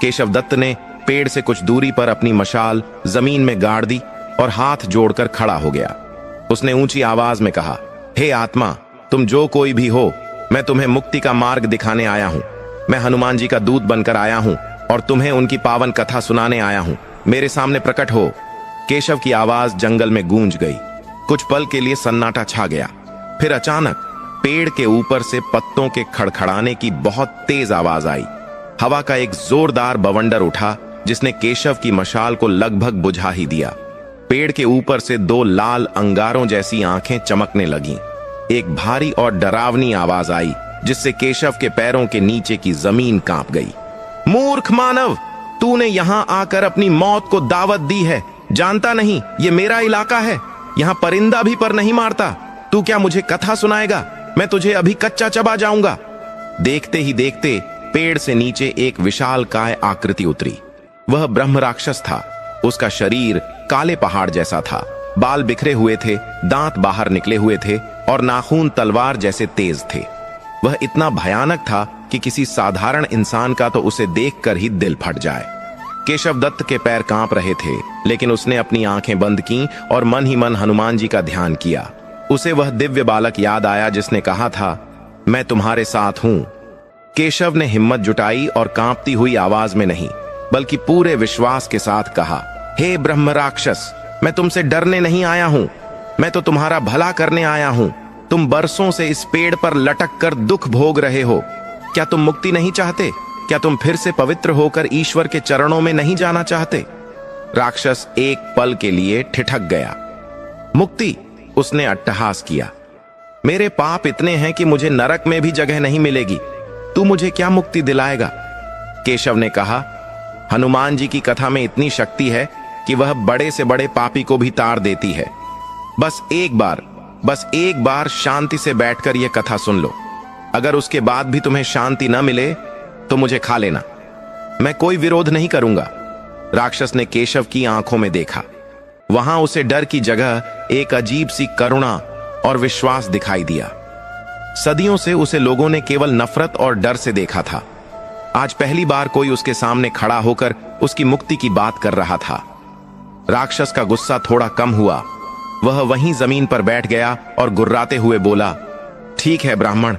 केशव दत्त ने पेड़ से कुछ दूरी पर अपनी मशाल जमीन में गाड़ दी और हाथ जोड़कर खड़ा हो गया। उसने ऊंची आवाज में कहा, हे आत्मा, तुम जो कोई भी हो, मैं तुम्हें मुक्ति का मार्ग दिखाने आया हूं। मैं हनुमान जी का दूत बनकर आया हूं और तुम्हें उनकी पावन कथा सुनाने आया हूं। मेरे सामने प्रकट हो। केशव की आवाज जंगल में गूंज गई। कुछ पल के लिए सन्नाटा छा गया। फिर अचानक पेड़ के ऊपर से पत्तों के खड़खड़ाने की बहुत तेज आवाज आई। हवा का एक जोरदार बवंडर उठा जिसने केशव की मशाल को लगभग बुझा ही दिया। पेड़ के ऊपर से दो लाल अंगारों जैसी आंखें चमकने लगीं। एक भारी और डरावनी आवाज आई जिससे केशव के पैरों के नीचे की जमीन कांप गई। मूर्ख मानव, तूने यहां आकर अपनी मौत को दावत दी है। जानता नहीं ये मेरा इलाका है, यहां परिंदा भी पर नहीं मारता। तू क्या मुझे कथा सुनाएगा? मैं तुझे अभी कच्चा चबा जाऊंगा। देखते ही देखते पेड़ से नीचे एक विशाल काय आकृति उतरी। वह ब्रह्म राक्षस था। उसका शरीर काले पहाड़ जैसा था, बाल बिखरे हुए थे, दांत बाहर निकले हुए थे और नाखून तलवार जैसे तेज थे। वह इतना भयानक था कि किसी साधारण इंसान का तो उसे देखकर ही दिल फट जाए। केशव दत्त के पैर कांप रहे थे, लेकिन उसने अपनी आंखें बंद कीं और मन ही मन हनुमान जी का ध्यान किया। उसे वह दिव्य बालक याद आया जिसने कहा था, मैं तुम्हारे साथ हूं। केशव ने हिम्मत जुटाई और कांपती हुई आवाज में नहीं, बल्कि पूरे विश्वास के साथ कहा, हे ब्रह्म राक्षस, मैं तुमसे डरने नहीं आया हूं, मैं तो तुम्हारा भला करने आया हूं। तुम बरसों से इस पेड़ पर लटक कर दुख भोग रहे हो। क्या तुम मुक्ति नहीं चाहते? क्या तुम फिर से पवित्र होकर ईश्वर के चरणों में नहीं जाना चाहते? राक्षस एक पल के लिए ठिठक गया। मुक्ति? उसने अट्टहास किया। मेरे पाप इतने हैं कि मुझे नरक में भी जगह नहीं मिलेगी। तू मुझे क्या मुक्ति दिलाएगा? केशव ने कहा, हनुमान जी की कथा में इतनी शक्ति है कि वह बड़े से बड़े पापी को भी तार देती है। बस एक बार शांति से बैठकर यह कथा सुन लो। अगर उसके बाद भी तुम्हें शांति न मिले तो मुझे खा लेना, मैं कोई विरोध नहीं करूंगा। राक्षस ने केशव की आंखों में देखा। वहां उसे डर की जगह एक अजीब सी करुणा और विश्वास दिखाई दिया। सदियों से उसे लोगों ने केवल नफरत और डर से देखा था। आज पहली बार कोई उसके सामने खड़ा होकर उसकी मुक्ति की बात कर रहा था। राक्षस का गुस्सा थोड़ा कम हुआ। वह वहीं जमीन पर बैठ गया और गुर्राते हुए बोला, ठीक है ब्राह्मण,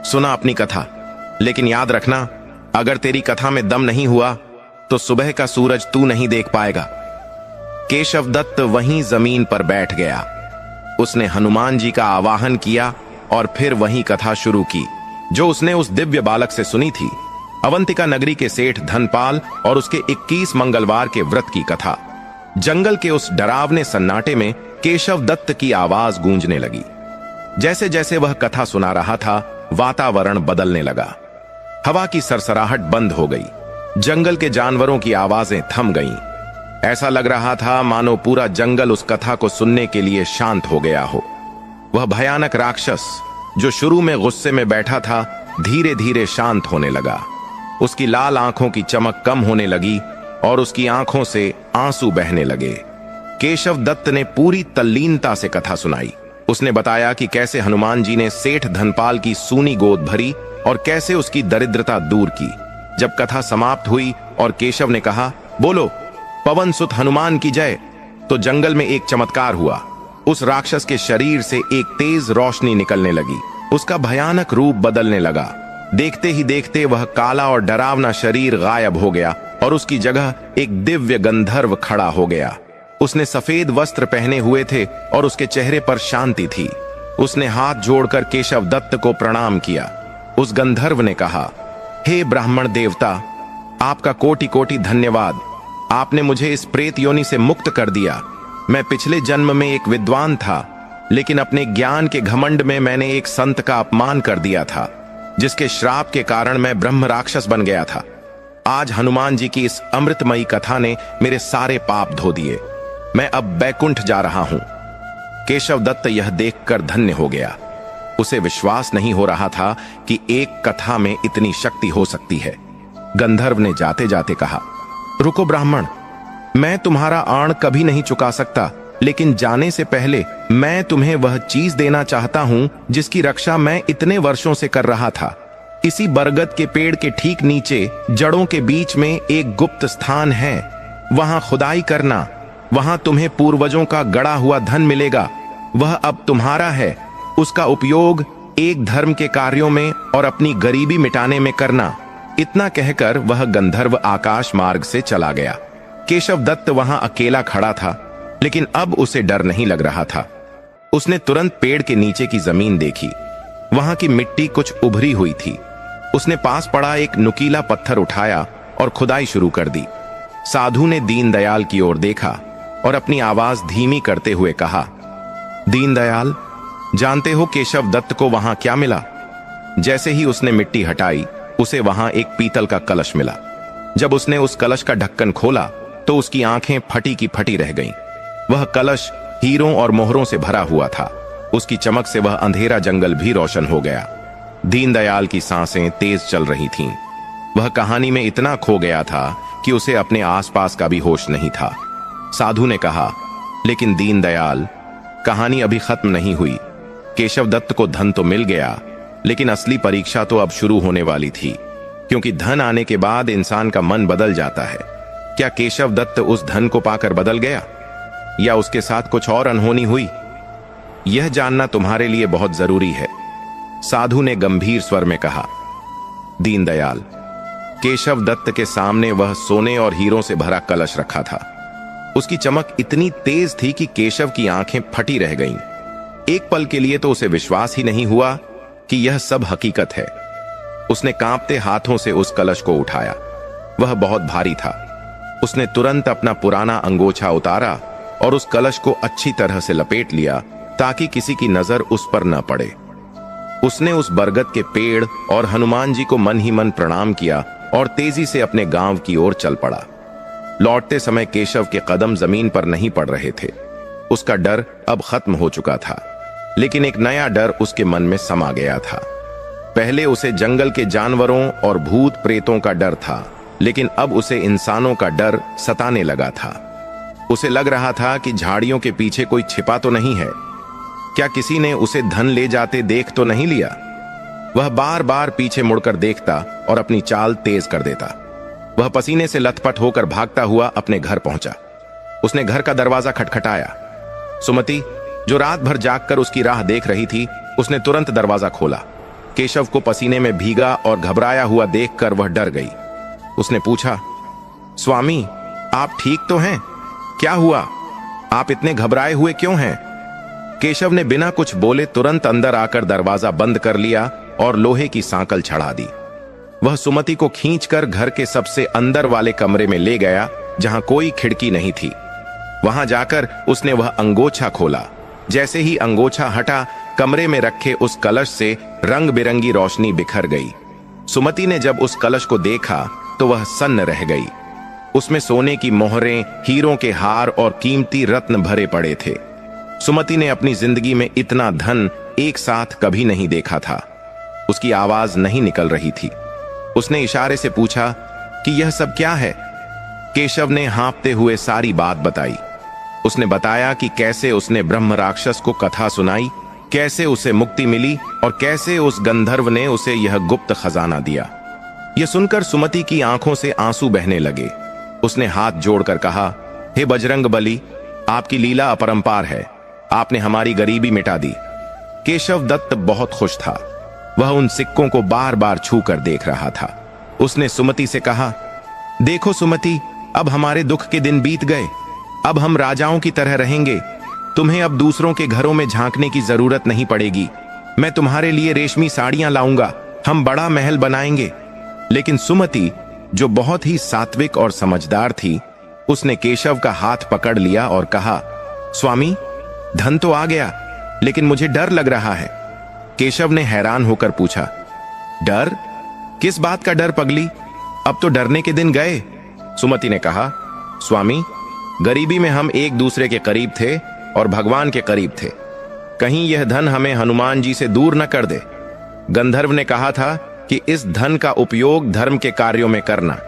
सुना अपनी कथा, लेकिन याद रखना, अगर तेरी कथा में दम नहीं हुआ तो सुबह का सूरज तू नहीं देख पाएगा। केशव दत्त वहीं जमीन पर बैठ गया। उसने हनुमान जी का आवाहन किया और फिर वही कथा शुरू की जो उसने उस दिव्य बालक से सुनी थी। अवंतिका नगरी के सेठ धनपाल और उसके 21 मंगलवार के व्रत की कथा। जंगल के उस डरावने सन्नाटे में केशव दत्त की आवाज गूंजने लगी। जैसे जैसे वह कथा सुना रहा था, वातावरण बदलने लगा। हवा की सरसराहट बंद हो गई। जंगल के जानवरों की आवाजें थम गईं। ऐसा लग रहा था मानो पूरा जंगल उस कथा को सुनने के लिए शांत हो गया हो। वह भयानक राक्षस जो शुरू में गुस्से में बैठा था, धीरे धीरे शांत होने लगा। उसकी लाल आंखों की चमक कम होने लगी और उसकी आंखों से आंसू बहने लगे। केशव दत्त ने पूरी तल्लीनता से कथा सुनाई। उसने बताया कि कैसे हनुमान जी ने सेठ धनपाल की सूनी गोद भरी और कैसे उसकी दरिद्रता दूर की। जब कथा समाप्त हुई और केशव ने कहा, बोलो पवन सुत हनुमान की जय, तो जंगल में एक चमत्कार हुआ। उस राक्षस के शरीर से एक तेज रोशनी निकलने लगी। उसका भयानक रूप बदलने लगा। देखते ही देखते वह काला और डरावना शरीर गायब हो गया और उसकी जगह एक दिव्य गंधर्व खड़ा हो गया। उसने सफेद वस्त्र पहने हुए थे और उसके चेहरे पर शांति थी। उसने हाथ जोड़कर केशव दत्त को प्रणाम किया। उस गंधर्व ने कहा, हे ब्राह्मण देवता, आपका कोटि कोटि धन्यवाद। आपने मुझे इस प्रेत योनि से मुक्त कर दिया। मैं पिछले जन्म में एक विद्वान था, लेकिन अपने ज्ञान के घमंड में मैंने एक संत का अपमान कर दिया था, जिसके श्राप के कारण मैं ब्रह्म राक्षस बन गया था। आज हनुमान जी की इस अमृतमयी कथा ने मेरे सारे पाप धो दिए। मैं अब बैकुंठ जा रहा हूं। केशव दत्त यह देखकर धन्य हो गया। उसे विश्वास नहीं हो रहा था कि एक कथा में इतनी शक्ति हो सकती है। गंधर्व ने जाते जाते कहा, रुको ब्राह्मण, मैं तुम्हारा आण कभी नहीं चुका सकता, लेकिन जाने से पहले मैं तुम्हें वह चीज देना चाहता हूं जिसकी रक्षा मैं इतने वर्षों से कर रहा था। इसी बरगद के पेड़ के ठीक नीचे जड़ों के बीच में एक गुप्त स्थान है। वहां खुदाई करना, वहां तुम्हें पूर्वजों का गड़ा हुआ धन मिलेगा। वह अब तुम्हारा है। उसका उपयोग एक धर्म के कार्यों में और अपनी गरीबी मिटाने में करना। इतना कहकर वह गंधर्व आकाश मार्ग से चला गया। केशव दत्त वहां अकेला खड़ा था, लेकिन अब उसे डर नहीं लग रहा था। उसने तुरंत पेड़ के नीचे की जमीन देखी। वहां की मिट्टी कुछ उभरी हुई थी। उसने पास पड़ा एक नुकीला पत्थर उठाया और खुदाई शुरू कर दी। साधु ने दीनदयाल की ओर देखा और अपनी आवाज धीमी करते हुए कहा, दीनदयाल, जानते हो केशव दत्त को वहां क्या मिला? जैसे ही उसने मिट्टी हटाई, उसे वहां एक पीतल का कलश मिला। जब उसने उस कलश का ढक्कन खोला तो उसकी आंखें फटी की फटी रह गईं। वह कलश हीरों और मोहरों से भरा हुआ था। उसकी चमक से वह अंधेरा जंगल भी रोशन हो गया। दीनदयाल की सांसें तेज चल रही थीं। वह कहानी में इतना खो गया था कि उसे अपने आसपास का भी होश नहीं था। साधु ने कहा, लेकिन दीनदयाल, कहानी अभी खत्म नहीं हुई। केशव दत्त को धन तो मिल गया, लेकिन असली परीक्षा तो अब शुरू होने वाली थी, क्योंकि धन आने के बाद इंसान का मन बदल जाता है। क्या केशव दत्त उस धन को पाकर बदल गया, या उसके साथ कुछ और अनहोनी हुई? यह जानना तुम्हारे लिए बहुत जरूरी है, साधु ने गंभीर स्वर में कहा। दीनदयाल, केशव दत्त के सामने वह सोने और हीरों से भरा कलश रखा था। उसकी चमक इतनी तेज थी कि केशव की आंखें फटी रह गईं। एक पल के लिए तो उसे विश्वास ही नहीं हुआ कि यह सब हकीकत है। उसने कांपते हाथों से उस कलश को उठाया। वह बहुत भारी था। उसने तुरंत अपना पुराना अंगोछा उतारा और उस कलश को अच्छी तरह से लपेट लिया ताकि किसी की नजर उस पर न पड़े। उसने उस बरगद के पेड़ और हनुमान जी को मन ही मन प्रणाम किया और तेजी से अपने गांव की ओर चल पड़ा। लौटते समय केशव के कदम जमीन पर नहीं पड़ रहे थे। उसका डर अब खत्म हो चुका था, लेकिन एक नया डर उसके मन में समा गया था। पहले उसे जंगल के जानवरों और भूत प्रेतों का डर था, लेकिन अब उसे इंसानों का डर सताने लगा था। उसे लग रहा था कि झाड़ियों के पीछे कोई छिपा तो नहीं है। क्या किसी ने उसे धन ले जाते देख तो नहीं लिया? वह बार बार पीछे मुड़कर देखता और अपनी चाल तेज कर देता। वह पसीने से लथपथ होकर भागता हुआ अपने घर पहुंचा। उसने घर का दरवाजा खटखटाया। सुमति, जो रात भर जागकर उसकी राह देख रही थी, उसने तुरंत दरवाजा खोला। केशव को पसीने में भीगा और घबराया हुआ देखकर वह डर गई। उसने पूछा, स्वामी, आप ठीक तो हैं? क्या हुआ? आप इतने घबराए हुए क्यों हैं? केशव ने बिना कुछ बोले तुरंत अंदर आकर दरवाजा बंद कर लिया और लोहे की सांकल चढ़ा दी। वह सुमति को खींचकर घर के सबसे अंदर वाले कमरे में ले गया, जहां कोई खिड़की नहीं थी। वहां जाकर उसने वह अंगोछा खोला। जैसे ही अंगोछा हटा, कमरे में रखे उस कलश से रंग बिरंगी रोशनी बिखर गई। सुमति ने जब उस कलश को देखा तो वह सन्न रह गई। उसमें सोने की मोहरें, हीरों के हार और कीमती रत्न भरे पड़े थे। सुमति ने अपनी जिंदगी में इतना धन एक साथ कभी नहीं देखा था। उसकी आवाज नहीं निकल रही थी। उसने इशारे से पूछा कि यह सब क्या है? केशव ने हाँफते हुए सारी बात बताई। उसने बताया कि कैसे उसने ब्रह्म राक्षस को कथा सुनाई कैसे उसे मुक्ति मिली और कैसे उस गंधर्व ने उसे यह गुप्त खजाना दिया। यह सुनकर सुमति की आंखों से आंसू बहने लगे। उसने हाथ जोड़कर कहा, हे बजरंग बली, आपकी लीला अपरंपार है, आपने हमारी गरीबी मिटा दी। केशव दत्त बहुत खुश था। वह उन सिक्कों को बार बार छू कर देख रहा था। उसने सुमति से कहा, देखो सुमति, अब हमारे दुख के दिन बीत गए। अब हम राजाओं की तरह रहेंगे। तुम्हें अब दूसरों के घरों में झांकने की जरूरत नहीं पड़ेगी। मैं तुम्हारे लिए रेशमी साड़ियां लाऊंगा, हम बड़ा महल बनाएंगे। लेकिन सुमति, जो बहुत ही सात्विक और समझदार थी, उसने केशव का हाथ पकड़ लिया और कहा, स्वामी, धन तो आ गया, लेकिन मुझे डर लग रहा है। केशव ने हैरान होकर पूछा, डर? किस बात का डर पगली? अब तो डरने के दिन गए। सुमति ने कहा, स्वामी, गरीबी में हम एक दूसरे के करीब थे और भगवान के करीब थे। कहीं यह धन हमें हनुमान जी से दूर न कर दे। गंधर्व ने कहा था कि इस धन का उपयोग धर्म के कार्यों में करना,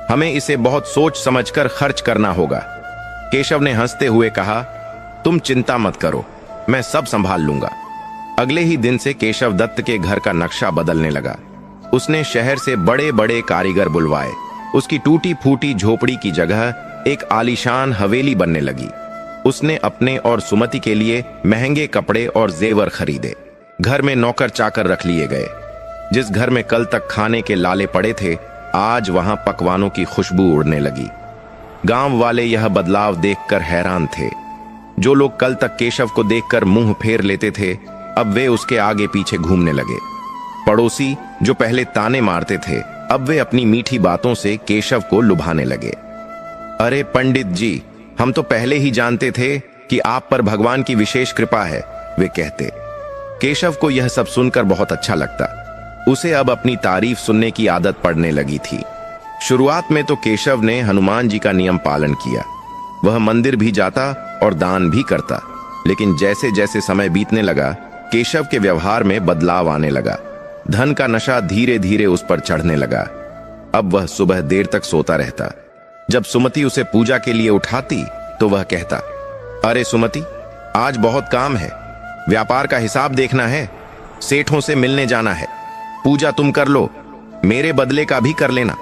हमें इसे बहुत सोच समझकर खर्च करना होगा। केशव ने हंसते हुए कहा, तुम चिंता मत करो, मैं सब संभाल लूंगा। अगले ही दिन से केशव दत्त के घर का नक्शा बदलने लगा। उसने शहर से बड़े बड़े कारीगर बुलवाए। उसकी टूटी फूटी झोपड़ी की जगह एक आलीशान हवेली बनने लगी। उसने अपने और सुमति के लिए महंगे कपड़े और जेवर खरीदे। घर में नौकर चाकर रख लिए गए। जिस घर में कल तक खाने के लाले पड़े थे, आज वहां पकवानों की खुशबू उड़ने लगी। गांव वाले यह बदलाव देखकर हैरान थे। जो लोग कल तक केशव को देखकर मुंह फेर लेते थे, अब वे उसके आगे पीछे घूमने लगे। पड़ोसी जो पहले ताने मारते थे, अब वे अपनी मीठी बातों से केशव को लुभाने लगे। अरे पंडित जी, हम तो पहले ही जानते थे कि आप पर भगवान की विशेष कृपा है, वे कहते। केशव को यह सब सुनकर बहुत अच्छा लगता। उसे अब अपनी तारीफ सुनने की आदत पड़ने लगी थी। शुरुआत में तो केशव ने हनुमान जी का नियम पालन किया। वह मंदिर भी जाता और दान भी करता। लेकिन जैसे जैसे समय बीतने लगा, केशव के व्यवहार में बदलाव आने लगा। धन का नशा धीरे धीरे उस पर चढ़ने लगा। अब वह सुबह देर तक सोता रहता। जब सुमति उसे पूजा के लिए उठाती तो वह कहता, अरे सुमति, आज बहुत काम है, व्यापार का हिसाब देखना है, सेठों से मिलने जाना है। पूजा तुम कर लो, मेरे बदले का भी कर लेना।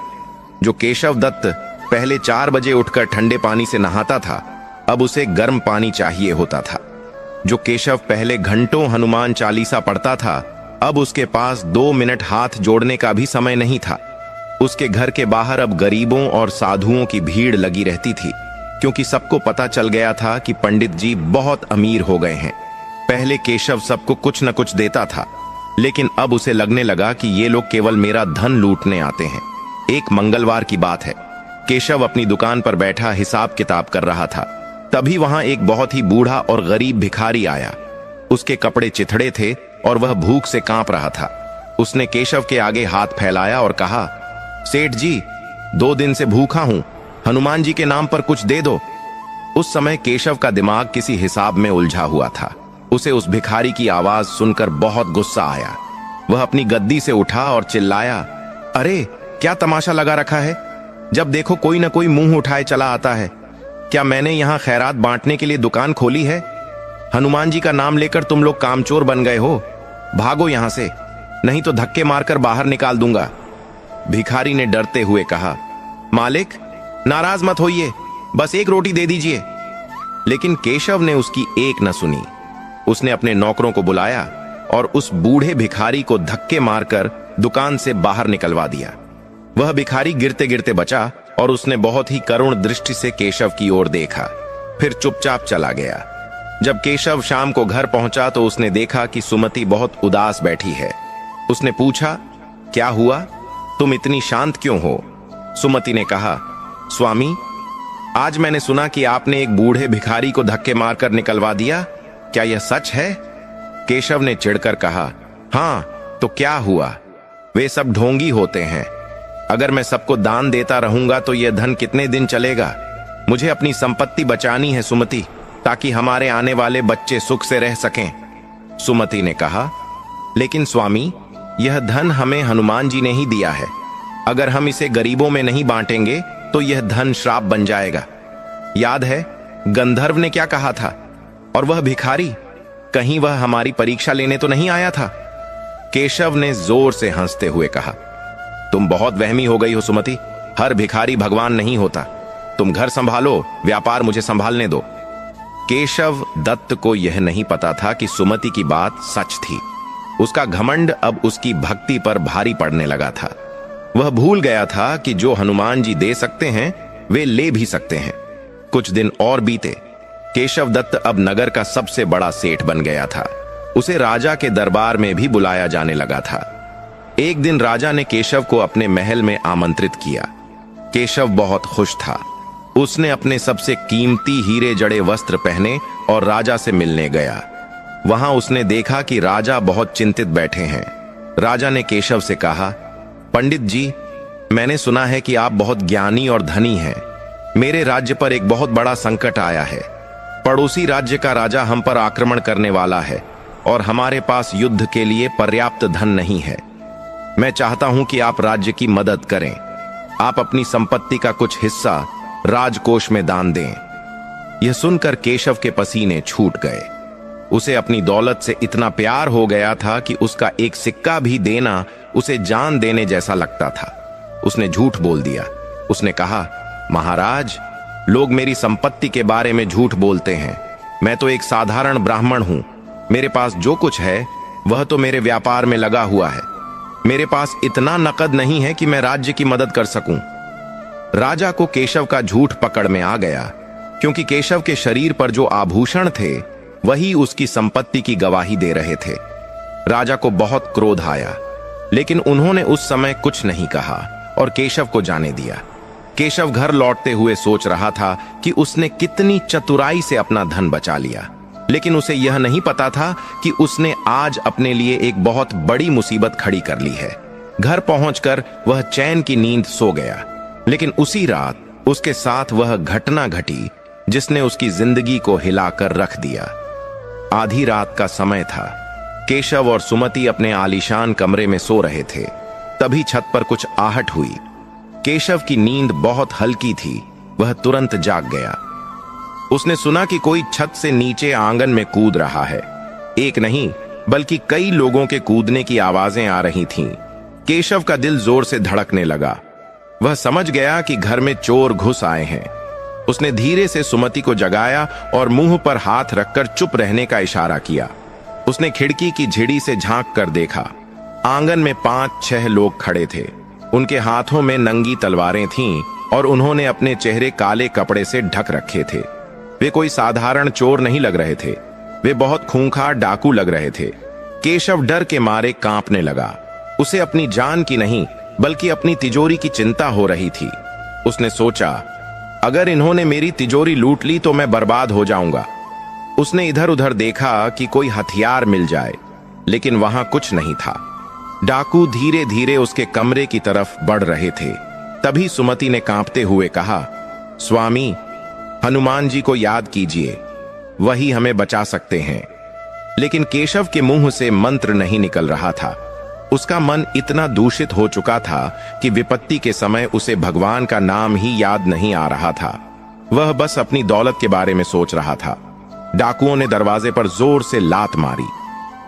जो केशव दत्त पहले 4 बजे उठकर ठंडे पानी से नहाता था, अब उसे गर्म पानी चाहिए होता था। जो केशव पहले घंटों हनुमान चालीसा पढ़ता था, अब उसके पास 2 मिनट हाथ जोड़ने का भी समय नहीं था। उसके घर के बाहर अब गरीबों और साधुओं की भीड़ लगी रहती थी, क्योंकि सबको पता चल गया था कि पंडित जी बहुत अमीर हो गए हैं। पहले केशव सबको कुछ न कुछ देता था, लेकिन अब उसे लगने लगा कि ये लोग केवल मेरा धन लूटने आते हैं। एक मंगलवार की बात है। केशव अपनी दुकान पर बैठा हिसाब किताब कर रहा था। तभी वहां एक बहुत ही बूढ़ा और गरीब भिखारी आया। उसके कपड़े चिथड़े थे और वह भूख से कांप रहा था। उसने केशव के आगे हाथ फैलाया और कहा, सेठ जी, 2 दिन से भूखा हूं, हनुमान जी के नाम पर कुछ दे दो। उस समय केशव का दिमाग किसी हिसाब में उलझा हुआ था। उसे उस भिखारी की आवाज सुनकर बहुत गुस्सा आया। वह अपनी गद्दी से उठा और चिल्लाया, अरे क्या तमाशा लगा रखा है? जब देखो कोई ना कोई मुंह उठाए चला आता है। क्या मैंने यहाँ खैरात बांटने के लिए दुकान खोली है? हनुमान जी का नाम लेकर तुम लोग कामचोर बन गए हो। भागो यहां से, नहीं तो धक्के मारकर बाहर निकाल दूंगा। भिखारी ने डरते हुए कहा, मालिक नाराज मत होइए, बस एक रोटी दे दीजिए। लेकिन केशव ने उसकी एक न सुनी। उसने अपने नौकरों को बुलाया और उस बूढ़े भिखारी को धक्के मारकर दुकान से बाहर निकलवा दिया। वह भिखारी गिरते गिरते बचा और उसने बहुत ही करुण दृष्टि से केशव की ओर देखा, फिर चुपचाप चला गया। जब केशव शाम को घर पहुंचा तो उसने देखा कि सुमति बहुत उदास बैठी है। उसने पूछा, क्या हुआ, तुम इतनी शांत क्यों हो? सुमति ने कहा, स्वामी, आज मैंने सुना कि आपने एक बूढ़े भिखारी को धक्के मारकर निकलवा दिया। क्या यह सच है? केशव ने चिढ़कर कहा, हां, तो क्या हुआ? वे सब ढोंगी होते हैं। अगर मैं सबको दान देता रहूंगा तो यह धन कितने दिन चलेगा? मुझे अपनी संपत्ति बचानी है सुमति, ताकि हमारे आने वाले बच्चे सुख से रह सकें। सुमति ने कहा, लेकिन स्वामी, यह धन हमें हनुमान जी ने ही दिया है। अगर हम इसे गरीबों में नहीं बांटेंगे तो यह धन श्राप बन जाएगा। याद है गंधर्व ने क्या कहा था? और वह भिखारी, कहीं वह हमारी परीक्षा लेने तो नहीं आया था? केशव ने जोर से हंसते हुए कहा, तुम बहुत वहमी हो गई हो सुमति। हर भिखारी भगवान नहीं होता। तुम घर संभालो, व्यापार मुझे संभालने दो। केशव दत्त को यह नहीं पता था कि सुमति की बात सच थी। उसका घमंड अब उसकी भक्ति पर भारी पड़ने लगा था। वह भूल गया था कि जो हनुमान जी दे सकते हैं वे ले भी सकते हैं। कुछ दिन और बीते। केशव दत्त अब नगर का सबसे बड़ा सेठ बन गया था। उसे राजा के दरबार में भी बुलाया जाने लगा था। एक दिन राजा ने केशव को अपने महल में आमंत्रित किया। केशव बहुत खुश था। उसने अपने सबसे कीमती हीरे जड़े वस्त्र पहने और राजा से मिलने गया। वहां उसने देखा कि राजा बहुत चिंतित बैठे हैं। राजा ने केशव से कहा, पंडित जी, मैंने सुना है कि आप बहुत ज्ञानी और धनी हैं। मेरे राज्य पर एक बहुत बड़ा संकट आया है। पड़ोसी राज्य का राजा हम पर आक्रमण करने वाला है और हमारे पास युद्ध के लिए पर्याप्त धन नहीं है। मैं चाहता हूं कि आप राज्य की मदद करें। आप अपनी संपत्ति का कुछ हिस्सा राजकोष में दान दें। यह सुनकर केशव के पसीने छूट गए। उसे अपनी दौलत से इतना प्यार हो गया था कि उसका एक सिक्का भी देना उसे जान देने जैसा लगता था। उसने झूठ बोल दिया। उसने कहा, महाराज, लोग मेरी संपत्ति के बारे में झूठ बोलते हैं। मैं तो एक साधारण ब्राह्मण हूं। मेरे पास जो कुछ है वह तो मेरे व्यापार में लगा हुआ है। मेरे पास इतना नकद नहीं है कि मैं राज्य की मदद कर सकूं। राजा को केशव का झूठ पकड़ में आ गया, क्योंकि केशव के शरीर पर जो आभूषण थे वही उसकी संपत्ति की गवाही दे रहे थे। राजा को बहुत क्रोध आया, लेकिन उन्होंने उस समय कुछ नहीं कहा और केशव को जाने दिया। केशव घर लौटते हुए सोच रहा था कि उसने कितनी चतुराई से अपना धन बचा लिया, लेकिन उसे यह नहीं पता था कि उसने आज अपने लिए एक बहुत बड़ी मुसीबत खड़ी कर ली है। घर पहुंचकर वह चैन की नींद सो गया, लेकिन उसी रात उसके साथ वह घटना घटी जिसने उसकी जिंदगी को हिलाकर रख दिया। आधी रात का समय था। केशव और सुमति अपने आलीशान कमरे में सो रहे थे। तभी छत पर कुछ आहट हुई। केशव की नींद बहुत हल्की थी। वह तुरंत जाग गया। उसने सुना कि कोई छत से नीचे आंगन में कूद रहा है। एक नहीं बल्कि कई लोगों के कूदने की आवाजें आ रही थीं। केशव का दिल जोर से धड़कने लगा। वह समझ गया कि घर में चोर घुस आए हैं। उसने धीरे से सुमति को जगाया और मुंह पर हाथ रखकर चुप रहने का इशारा किया। उसने खिड़की की झिड़ी से झांक कर देखा। आंगन में 5-6 लोग खड़े थे। उनके हाथों में नंगी तलवारें थीं और उन्होंने अपने चेहरे काले कपड़े से ढक रखे थे। वे कोई साधारण चोर नहीं लग रहे थे। वे बहुत खूंखार डाकू लग रहे थे। केशव डर के मारे कांपने लगा। उसे अपनी जान की नहीं बल्कि अपनी तिजोरी की चिंता हो रही थी। उसने सोचा, अगर इन्होंने मेरी तिजोरी लूट ली तो मैं बर्बाद हो जाऊंगा। उसने इधर उधर देखा कि कोई हथियार मिल जाए, लेकिन वहां कुछ नहीं था। डाकू धीरे धीरे उसके कमरे की तरफ बढ़ रहे थे। तभी सुमति ने कांपते हुए कहा, स्वामी, हनुमान जी को याद कीजिए, वही हमें बचा सकते हैं। लेकिन केशव के मुंह से मंत्र नहीं निकल रहा था। उसका मन इतना दूषित हो चुका था कि विपत्ति के समय उसे भगवान का नाम ही याद नहीं आ रहा था। वह बस अपनी दौलत के बारे में सोच रहा था। डाकुओं ने दरवाजे पर जोर से लात मारी।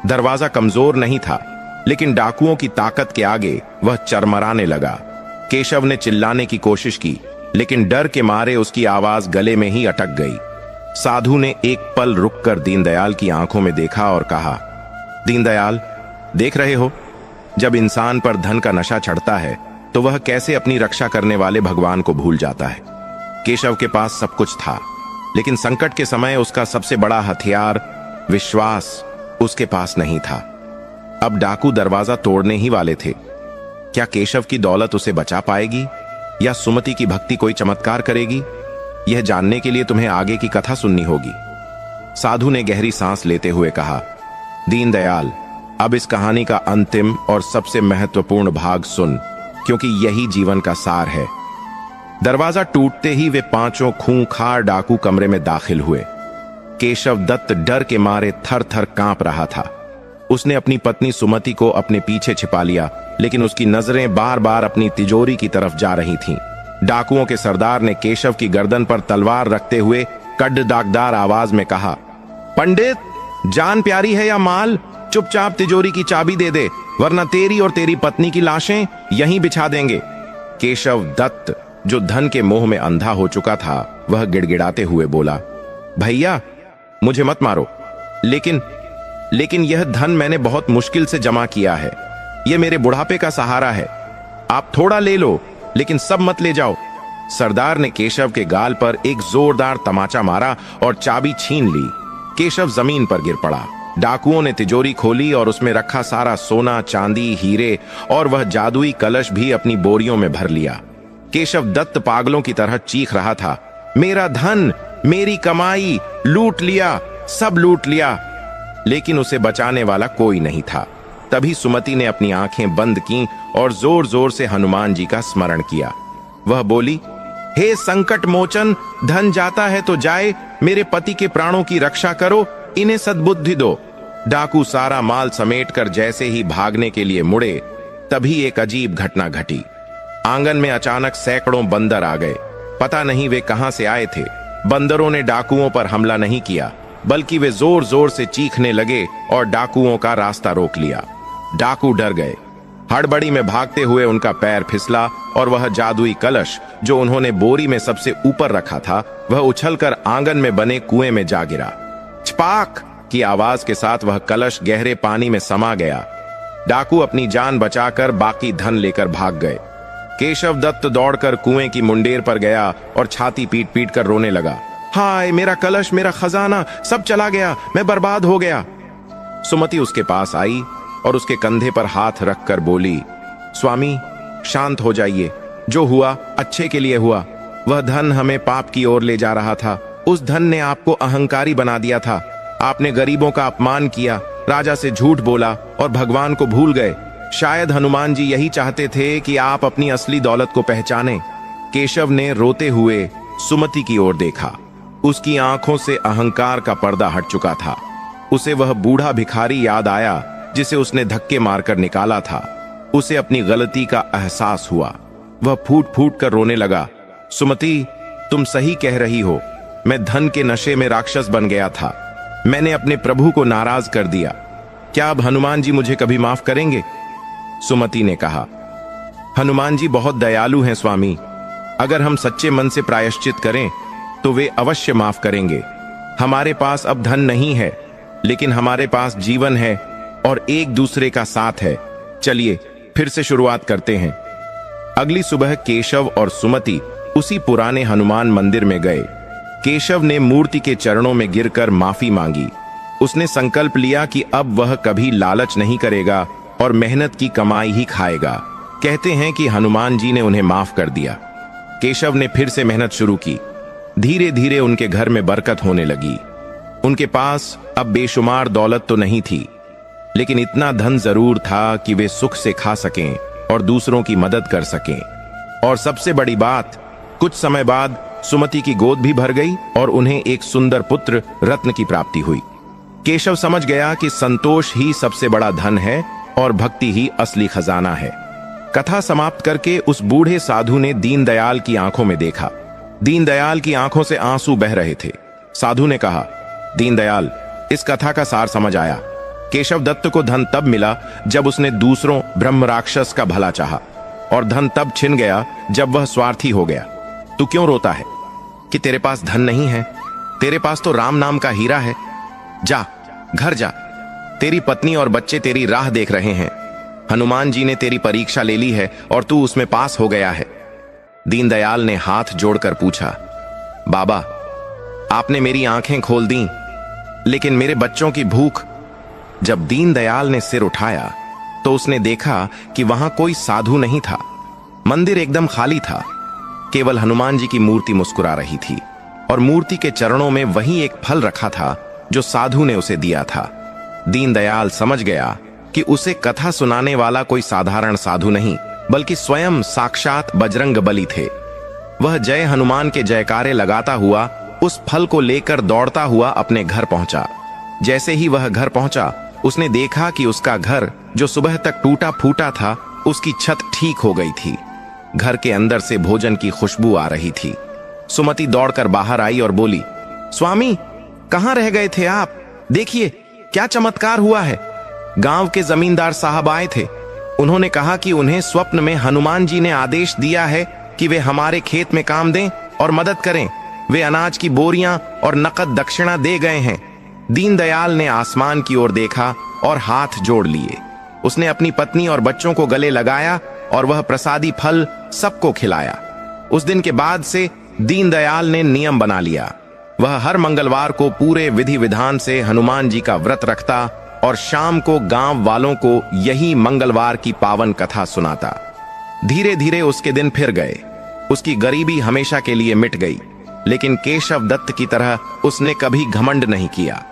दरवाजा कमजोर नहीं था, लेकिन डाकुओं की ताकत के आगे वह चरमराने लगा। केशव ने चिल्लाने की कोशिश की, लेकिन डर के मारे उसकी आवाज गले में ही अटक गई। साधु ने एक पल रुककर दीनदयाल की आंखों में देखा और कहा, दीनदयाल, देख रहे हो, जब इंसान पर धन का नशा चढ़ता है तो वह कैसे अपनी रक्षा करने वाले भगवान को भूल जाता है। केशव के पास सब कुछ था, लेकिन संकट के समय उसका सबसे बड़ा हथियार विश्वास उसके पास नहीं था। अब डाकू दरवाजा तोड़ने ही वाले थे। क्या केशव की दौलत उसे बचा पाएगी या सुमति की भक्ति कोई चमत्कार करेगी? यह जानने के लिए तुम्हें आगे की कथा सुननी होगी। साधु ने गहरी सांस लेते हुए कहा, दीनदयाल, अब इस कहानी का अंतिम और सबसे महत्वपूर्ण भाग सुन, क्योंकि यही जीवन का सार है। दरवाजा टूटते ही वे पांचों खूंखार डाकू कमरे में दाखिल हुए। केशव दत्त डर के मारे थर थर कांप रहा था। उसने अपनी पत्नी सुमति को अपने पीछे छिपा लिया, लेकिन उसकी नजरें बार बार अपनी तिजोरी की तरफ जा रही थीं। डाकुओं के सरदार ने केशव की गर्दन पर तलवार रखते हुए कड्ड दागदार आवाज में कहा, पंडित, जान प्यारी है या माल? चुपचाप तिजोरी की चाबी दे दे, वरना तेरी और तेरी पत्नी की लाशें यहीं बिछा देंगे। केशव दत्त, जो धन के मोह में अंधा हो चुका था, वह गिड़गिड़ाते हुए बोला, भैया मुझे मत मारो, लेकिन यह धन मैंने बहुत मुश्किल से जमा किया है। यह मेरे बुढ़ापे का सहारा है। आप थोड़ा ले लो, लेकिन सब मत ले जाओ। सरदार ने केशव के गाल पर एक जोरदार तमाचा मारा और चाबी छीन ली। केशव जमीन पर गिर पड़ा। डाकुओं ने तिजोरी खोली और उसमें रखा सारा सोना, चांदी, हीरे और वह जादुई कलश भी अपनी बोरियों में भर लिया। केशव दत्त पागलों की तरह चीख रहा था, मेरा धन, मेरी कमाई लूट लिया, सब लूट लिया। लेकिन उसे बचाने वाला कोई नहीं था। तभी सुमति ने अपनी आंखें बंद कीं और जोर जोर से हनुमान जी का स्मरण किया। वह बोली, हे संकट मोचन, धन जाता है तो जाए, मेरे पति के प्राणों की रक्षा करो, इन्हें सद्बुद्धि दो। डाकू सारा माल समेटकर जैसे ही भागने के लिए मुड़े, तभी एक अजीब घटना घटी। आंगन में अचानक सैकड़ों बंदर आ गए। पता नहीं वे कहां से आए थे। बंदरों ने डाकुओं पर हमला नहीं किया, बल्कि वे जोर जोर से चीखने लगे और डाकुओं का रास्ता रोक लिया। डाकू डर गए। हड़बड़ी में भागते हुए उनका पैर फिसला और वह जादुई कलश, जो उन्होंने बोरी में सबसे ऊपर रखा था, वह उछलकर आंगन में बने कुएं में जा गिरा। छपाक की आवाज के साथ वह कलश गहरे पानी में समा गया। डाकू अपनी जान बचाकर बाकी धन लेकर भाग गए। केशव दत्त दौड़कर कुएं की मुंडेर पर गया और छाती पीट पीट कर रोने लगा, हाय मेरा कलश, मेरा खजाना, सब चला गया, मैं बर्बाद हो गया। सुमति उसके पास आई और उसके कंधे पर हाथ रखकर बोली, स्वामी शांत हो जाइए, जो हुआ अच्छे के लिए हुआ। वह धन हमें पाप की ओर ले जा रहा था। उस धन ने आपको अहंकारी बना दिया था। आपने गरीबों का अपमान किया, राजा से झूठ बोला और भगवान को भूल गए। शायद हनुमान जी यही चाहते थे कि आप अपनी असली दौलत को पहचानें। केशव ने रोते हुए सुमति की ओर देखा। उसकी आंखों से अहंकार का पर्दा हट चुका था। उसे वह बूढ़ा भिखारी याद आया जिसे उसने धक्के मारकर निकाला था। उसे अपनी गलती का एहसास हुआ। वह फूट फूट कर रोने लगा, सुमति तुम सही कह रही हो, मैं धन के नशे में राक्षस बन गया था। मैंने अपने प्रभु को नाराज कर दिया। क्या अब हनुमान जी मुझे कभी माफ करेंगे? सुमति ने कहा, हनुमान जी बहुत दयालु हैं स्वामी। अगर हम सच्चे मन से प्रायश्चित करें तो वे अवश्य माफ करेंगे। हमारे पास अब धन नहीं है, लेकिन हमारे पास जीवन है और एक दूसरे का साथ है। चलिए फिर से शुरुआत करते हैं। अगली सुबह केशव और सुमति उसी पुराने हनुमान मंदिर में गए। केशव ने मूर्ति के चरणों में गिरकर माफी मांगी। उसने संकल्प लिया कि अब वह कभी लालच नहीं करेगा और मेहनत की कमाई ही खाएगा। कहते हैं कि हनुमान जी ने उन्हें माफ कर दिया। केशव ने फिर से मेहनत शुरू की। धीरे धीरे उनके घर में बरकत होने लगी। उनके पास अब बेशुमार दौलत तो नहीं थी, लेकिन इतना धन जरूर था कि वे सुख से खा सकें और दूसरों की मदद कर सकें। और सबसे बड़ी बात, कुछ समय बाद सुमति की गोद भी भर गई और उन्हें एक सुंदर पुत्र रत्न की प्राप्ति हुई। केशव समझ गया कि संतोष ही सबसे बड़ा धन है और भक्ति ही असली खजाना है। कथा समाप्त करके उस बूढ़े साधु ने दीनदयाल की आंखों में देखा। दीनदयाल की आंखों से आंसू बह रहे थे। साधु ने कहा, दीनदयाल, इस कथा का सार समझ आया। केशव दत्त को धन तब मिला जब उसने दूसरों ब्रह्म राक्षस का भला चाहा, और धन तब छिन गया जब वह स्वार्थी हो गया। तू क्यों रोता है कि तेरे पास धन नहीं है? तेरे पास तो राम नाम का हीरा है। जा, घर जा, तेरी पत्नी और बच्चे तेरी राह देख रहे हैं। हनुमान जी ने तेरी परीक्षा ले ली है और तू उसमें पास हो गया है। दीनदयाल ने हाथ जोड़कर पूछा, बाबा, आपने मेरी आंखें खोल दी, लेकिन मेरे बच्चों की भूख। जब दीनदयाल ने सिर उठाया तो उसने देखा कि वहां कोई साधु नहीं था। मंदिर एकदम खाली था। केवल हनुमान जी की मूर्ति मुस्कुरा रही थी और मूर्ति के चरणों में वही एक फल रखा था जो साधु ने उसे दिया था। दीनदयाल समझ गया कि उसे कथा सुनाने वाला कोई साधारण साधु नहीं, बल्कि स्वयं साक्षात बजरंग बली थे। वह जय हनुमान के जयकारे लगाता हुआ उस फल को लेकर दौड़ता हुआ अपने घर पहुंचा। जैसे ही वह घर पहुंचा, उसने देखा कि उसका घर, जो सुबह तक टूटा फूटा था, उसकी छत ठीक हो गई थी। घर के अंदर से भोजन की खुशबू आ रही थी। सुमति दौड़कर बाहर आई और बोली, स्वामी, कहां रह गए थे आप? देखिए, क्या चमत्कार हुआ है? गांव के जमींदार साहब आए थे। उन्होंने कहा कि उन्हें स्वप्न में हनुमान जी ने आदेश दिया है कि वे हमारे खेत में काम दें और मदद करें। वे अनाज की बोरियां और नकद दक्षिणा दे गए हैं। दीनदयाल ने आसमान की ओर देखा और हाथ जोड़ लिए। उसने अपनी पत्नी और बच्चों को गले लगाया और वह प्रसादी फल सबको खिलाया। उस दिन के बाद से दीनदयाल ने नियम बना लिया। वह हर मंगलवार को पूरे विधि विधान से हनुमान जी का व्रत रखता और शाम को गांव वालों को यही मंगलवार की पावन कथा सुनाता। धीरे धीरे उसके दिन फिर गए। उसकी गरीबी हमेशा के लिए मिट गई, लेकिन केशव दत्त की तरह उसने कभी घमंड नहीं किया।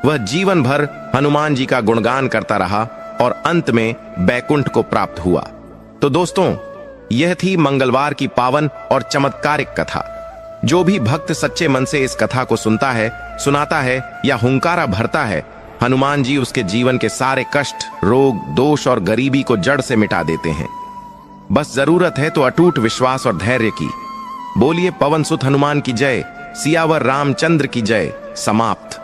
वह जीवन भर हनुमान जी का गुणगान करता रहा और अंत में बैकुंठ को प्राप्त हुआ। तो दोस्तों, यह थी मंगलवार की पावन और चमत्कारिक कथा। जो भी भक्त सच्चे मन से इस कथा को सुनता है, सुनाता है या हुंकारा भरता है, हनुमान जी उसके जीवन के सारे कष्ट, रोग, दोष और गरीबी को जड़ से मिटा देते हैं। बस जरूरत है तो अटूट विश्वास और धैर्य की। बोलिए पवन सुत हनुमान की जय, सियावर रामचंद्र की जय। समाप्त।